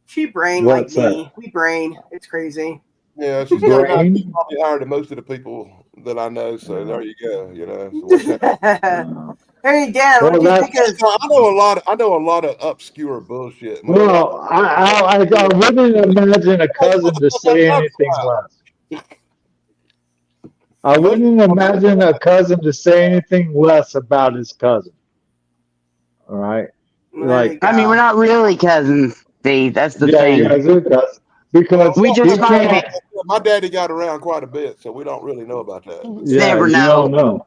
She brain like What's that? me. We brain. It's crazy. Yeah, she's got an IQ Brain? probably higher than most of the people that I know. So there you go. You know, so watch out. Hey Dan, what Well, do you think that's, of? I know a lot. I know a lot of obscure bullshit. Man. well, I wouldn't imagine a cousin to say anything less. I wouldn't imagine a cousin to say anything less about his cousin. All right. There you Like, I mean, we're go. not really cousins, Steve. That's the yeah, you thing. guys are cousins. Because We just he try to can't, be. My daddy got around quite a bit, so we don't really know about that. yeah, Never you don't know. know.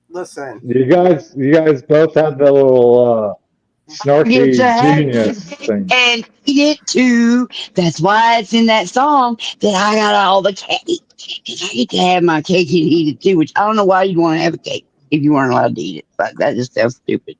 Listen, You guys both have the little Get to snarky have genius thing. and eat it too. That's why it's in that song that I got all the cake. Because I get to have my cake and eat it too, which I don't know why you'd want to have a cake if you weren't allowed to eat it. But that just sounds stupid.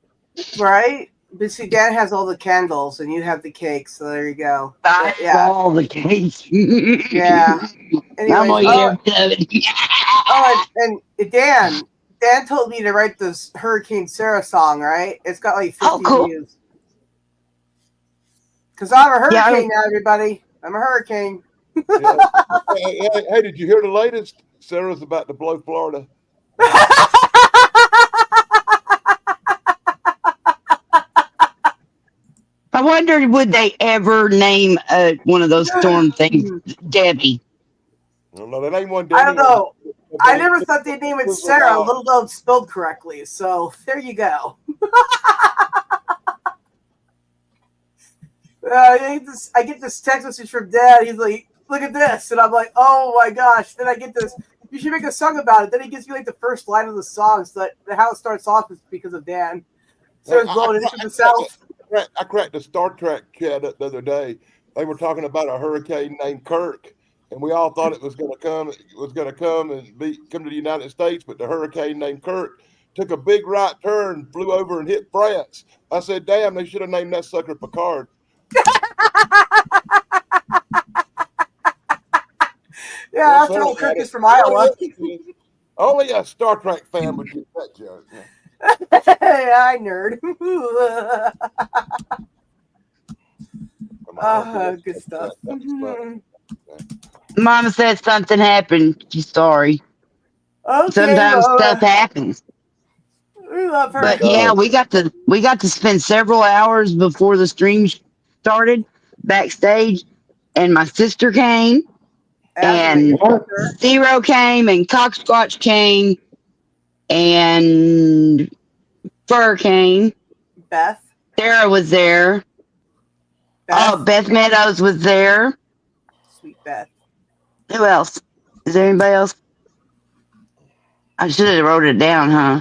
right? But see, Dan has all the candles, and you have the cake. So there you go. I Yeah, have all the cake. yeah. I'm Anyways, gonna eat every bit of it. and Dan told me to write this Hurricane Sarah song. Right? It's got like 50 Oh, cool. views. Because I'm a Yeah, I hurricane don't- now, everybody. I'm a hurricane. Yeah. Hey, did you hear the latest? Sarah's about to blow Florida. I wondered would they ever name one of those storm things Debbie? I don't know. That ain't one. I don't know. I But never thought they'd name it was Sarah, about- little though it's spelled correctly. So there you go. I get this text message from Dad. He's like, "Look at this," and I'm like, "Oh my gosh!" Then I get this. You should make a song about it. Then he gives me like the first line of the song. So that how it starts off is because of Dan. So it's blowing into the south. I cracked a Star Trek chat the other day. They were talking about a hurricane named Kirk, and we all thought it was going to come. It was going to come and come to the United States, but the hurricane named Kirk took a big right turn, flew over and hit France. I said, "Damn, they should have named that sucker Picard." Yeah, after all, Kirk is from Iowa. Only a Star Trek fan would get that joke. Yeah, I nerd. Good stuff. Mama said something happened. She's sorry. Okay, Sometimes well, stuff happens. we love her. But yeah, we got to spend several hours before the stream started backstage, and my sister came, and Zero came, and Cocksquatch came, and Fur came. Beth. Sarah was there. Oh, Beth Meadows was there. Sweet Beth. Who else? Is there anybody else? I should have wrote it down, huh?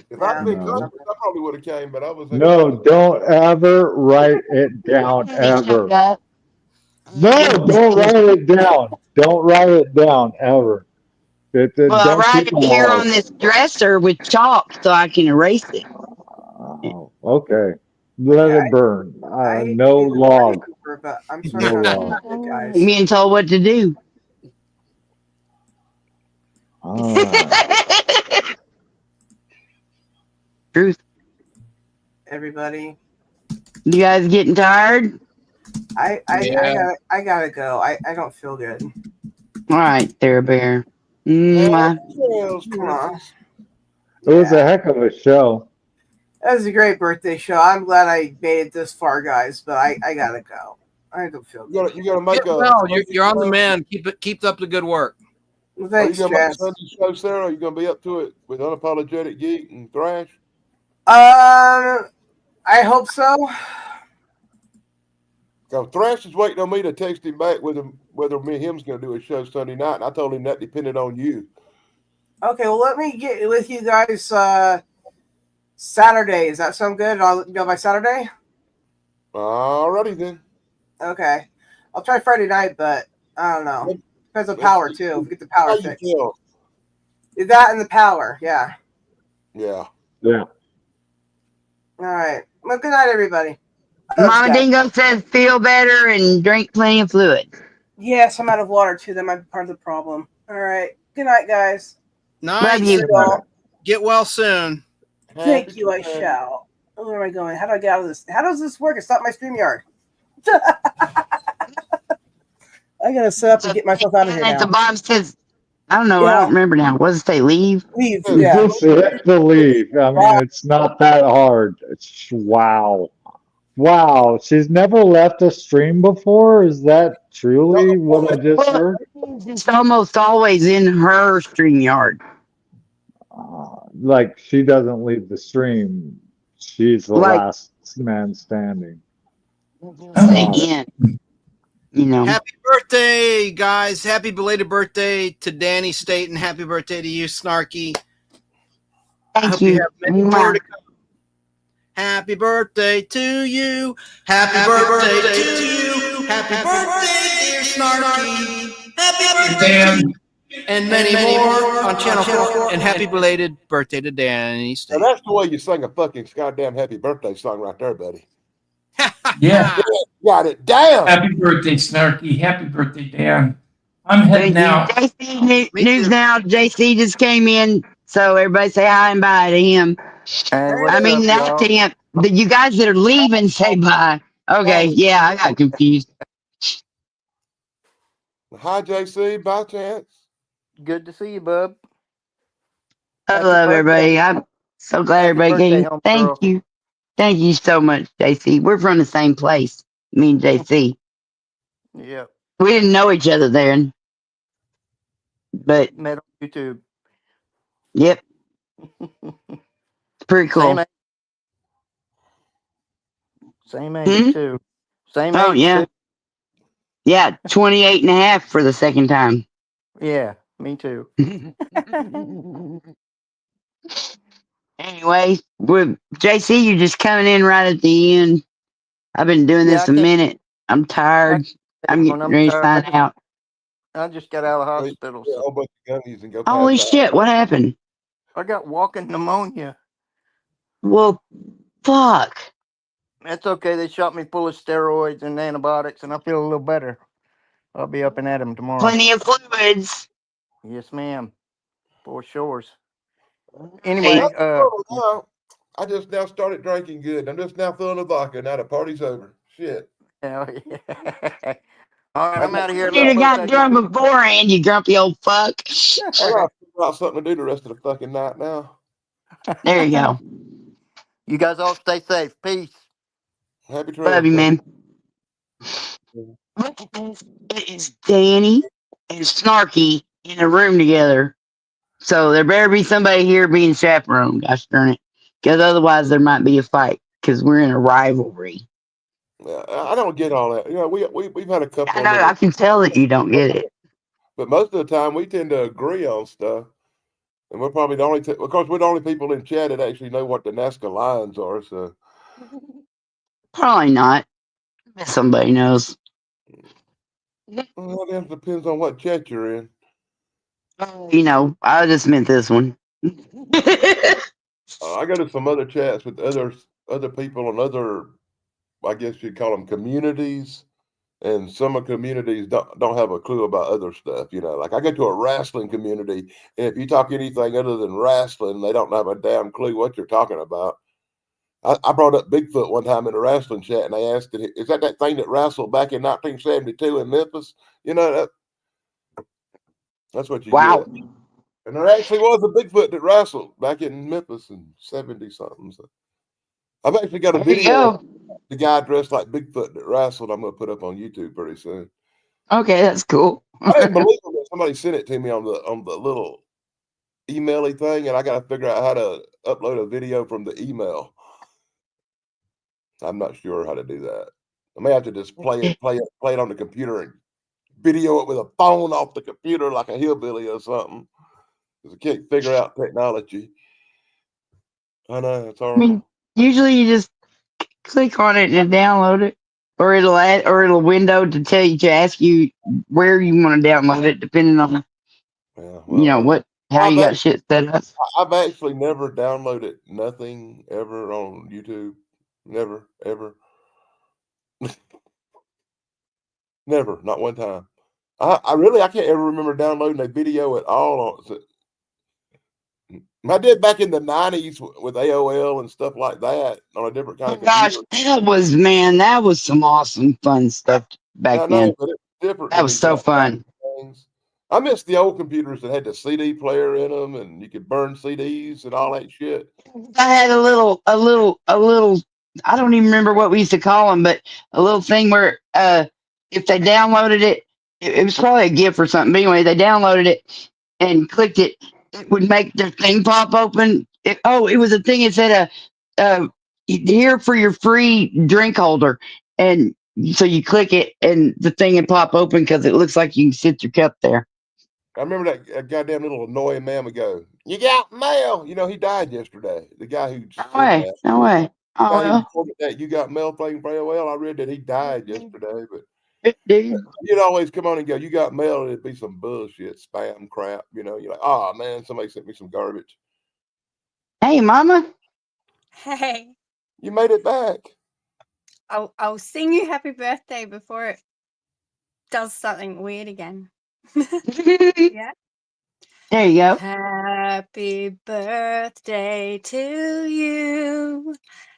If I'd been conscious, I probably would have came, but I was. No, don't ever write it down ever. No, don't write it down. Don't write it down ever. Well, I Don't write keep it here log. on this dresser with chalk so I can erase it. Oh, okay. Let it burn. No log. But I'm No sorry, log. guys. Being told what to do. All right. Truth. Everybody. You guys getting tired? I gotta go. I don't feel good. All right, there, Bear. Mwah. It was a heck of a show. That was a great birthday show. I'm glad I made it this far, guys, but I gotta go. I don't feel good. You gotta make a. No, you're on the man. Keep up the good work. Well, thanks, Are you gonna make a Jess. Sunday show, Sarah? Are you gonna be up to it with Unapologetic Geek and Thrash? I hope so. So Thrash is waiting on me to text him back whether me and him's gonna do a show Sunday night, and I told him that depended on you. Okay, well, let me get with you guys Saturday. Does that sound good? I'll go by Saturday? Alrighty then. Okay. I'll try Friday night, but I don't know. Depends on power, too. If we get the power How you fixed. feel? That and the power, yeah. Yeah. Yeah. All right. Well, good night, everybody. Mama Dingo says feel better and drink plenty of fluid. Yes, I'm out of water, too. That might be part of the problem. All right. Good night, guys. Night, Love you. sir. Get well soon. Thank Happy you, I Tuesday. shall. Oh, where am I going? How do I get out of this? How does this work? It's not my StreamYard. I gotta set up and get myself out of here At the now. bottom says, I don't know. I Yeah, don't remember now. What does it say? Leave? leave. Yeah. Yeah. Just hit the leave. I mean, Right. it's not that hard. Wow. Wow. She's never left a stream before? Is that truly what I just Well, heard? it's almost always in her StreamYard. Like she doesn't leave the stream. She's the Like, last man standing. say Wow. in, you know. Happy birthday, guys. Happy belated birthday to Danny Staten. Happy birthday to you, Snarky. I Thank hope you you. have many more Mwah. to come. Happy birthday to you. Happy birthday to you. Happy birthday, dear Snarky. Happy birthday Dan, to you. And many more on Channel 4. And happy belated birthday to Danny Now Staten. that's the way you sing a fucking goddamn happy birthday song right there, buddy. yeah. Got it down. Happy birthday, Snarky. Happy birthday, Dan. I'm heading Thank you. out. JC, Me news too. now. JC just came in. So everybody say hi and bye to him. Hey, what's I up, mean, not y'all? to him. You guys that are leaving, say bye. Okay. Yeah, I got confused. Hi, JC. By chance. Good to see you, bub. I Happy love birthday. everybody. I'm so glad Happy everybody birthday, came. homegirl. Thank you. Thank you so much, JC. We're from the same place. Me and JC. Yep. We didn't know each other then, but Met on YouTube. yep, it's pretty cool. Same age, Hmm? too. Same Oh, age, yeah. too. Yeah, 28 and a half for the second time. Yeah, me too. Anyway, with JC, you're just coming in right at the end. I've been doing Yeah, this a minute. I'm tired. I'm When getting I'm ready to tired, sign out. I just got out of the Hey, hospital, yeah, a so whole bunch of gummies and go Holy pass out. shit, what happened? I got walking pneumonia. Well, fuck. That's okay. They shot me full of steroids and antibiotics, and I feel a little better. I'll be up and at 'em tomorrow. Plenty of fluids. Yes, ma'am. For sure. Hey, Anyway, Now, I just now started drinking good. I'm just now filling the vodka. Now the party's over. Shit. hell yeah. All right, I'm out of here. you'd have got Love drunk beforehand, you grumpy old fuck. I gotta figure out something to do the rest of the fucking night now. There you go. You guys all stay safe. Peace. Happy trails. Love you, Thank man. you. Look at this. It is Danny and Snarky in a room together. So there better be somebody here being chaperone, gosh darn it. Because otherwise there might be a fight because we're in a rivalry. I don't get all that. You know, we've had a couple I of know, little, I can tell that you don't get it. but most of the time we tend to agree on stuff. And we're probably the only, of course, we're the only people in chat that actually know what the Nazca lines are. So, Probably not. But somebody knows. well, that depends on what chat you're in. You know, I just meant this one. I go to some other chats with other people and other, I guess you'd call them communities. And some of the communities don't have a clue about other stuff, you know. Like I go to a wrestling community, and if you talk anything other than wrestling, they don't have a damn clue what you're talking about. I brought up Bigfoot one time in a wrestling chat, and they asked, "Is that thing that wrestled back in 1972 in Memphis?" You know, that's what you Wow. get. And there actually was a Bigfoot that wrestled back in Memphis in 70 something. So I've actually got a There you video go. of the guy dressed like Bigfoot that wrestled. I'm gonna put up on YouTube pretty soon. Okay, that's cool. I didn't believe it when somebody sent it to me on the little email-y thing, and I got to figure out how to upload a video from the email. I'm not sure how to do that. I may have to just play it on the computer and video it with a phone off the computer like a hillbilly or something. Because I can't figure out technology. I know it's I horrible. mean, usually you just click on it and download it, or it'll window to ask you where you want to download it, depending on Yeah, you know well, how you I've got shit set up. I've actually never downloaded nothing ever on YouTube. Never, ever. Never, not one time. I can't ever remember downloading a video at all. I did back in the 90s with AOL and stuff like that on a different kind Oh of gosh, computer. that was some awesome fun stuff back I then. know, but it's different That to was be so talking about fun. things. I miss the old computers that had the CD player in them, and you could burn CDs and all that shit. I had a little. I don't even remember what we used to call them, but a little thing where if they downloaded it, it was probably a GIF or something. But anyway, they downloaded it and clicked it, it would make the thing pop open. It was a thing. It said here for your free drink holder, and so you click it, and the thing would pop open because it looks like you can sit your cup there. I remember that goddamn little annoying man would go, "You got mail." You know, he died yesterday. The guy who No said way, that. no way. Oh Guy who well, recorded that "You got mail" thing very well. I read that he died yesterday, but dude. he'd always come on and go, "You got mail," and it'd be some bullshit, spam crap. You know, you're like, "Oh man, somebody sent me some garbage." Hey, mama. Hey, You made it back. I'll sing you happy birthday before it does something weird again. Yeah. There you go. Happy birthday to you.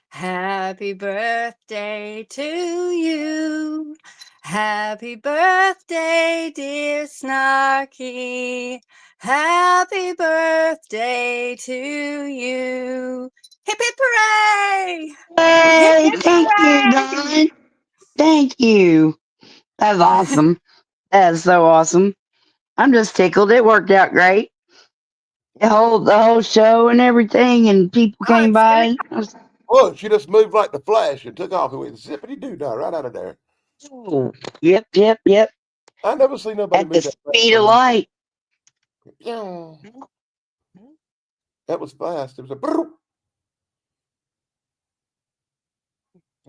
Happy birthday to you. Happy birthday, dear Snarky. Happy birthday to you. Hip hip hooray! Hip Hey, hip thank you, hooray! Don. Thank you. That's awesome. That is so awesome. I'm just tickled. It worked out great. The whole show and everything, and people Oh, came it's gonna. by. Look, she just moved like the Flash and took off and went zippity doo dah right out of there. Oh, yep. I never seen nobody At the move that fast speed for of me. light. Yeah, that was fast. It was a brrr.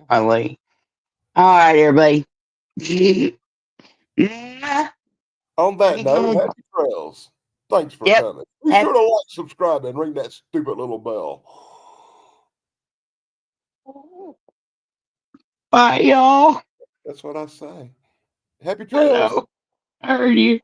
Finally. All right, everybody. Yep. On that note, happy trails. Thanks for coming. Be Happy, sure to like, subscribe, and ring that stupid little bell. bye, y'all. That's what I say. Happy trails. Hello. I heard you.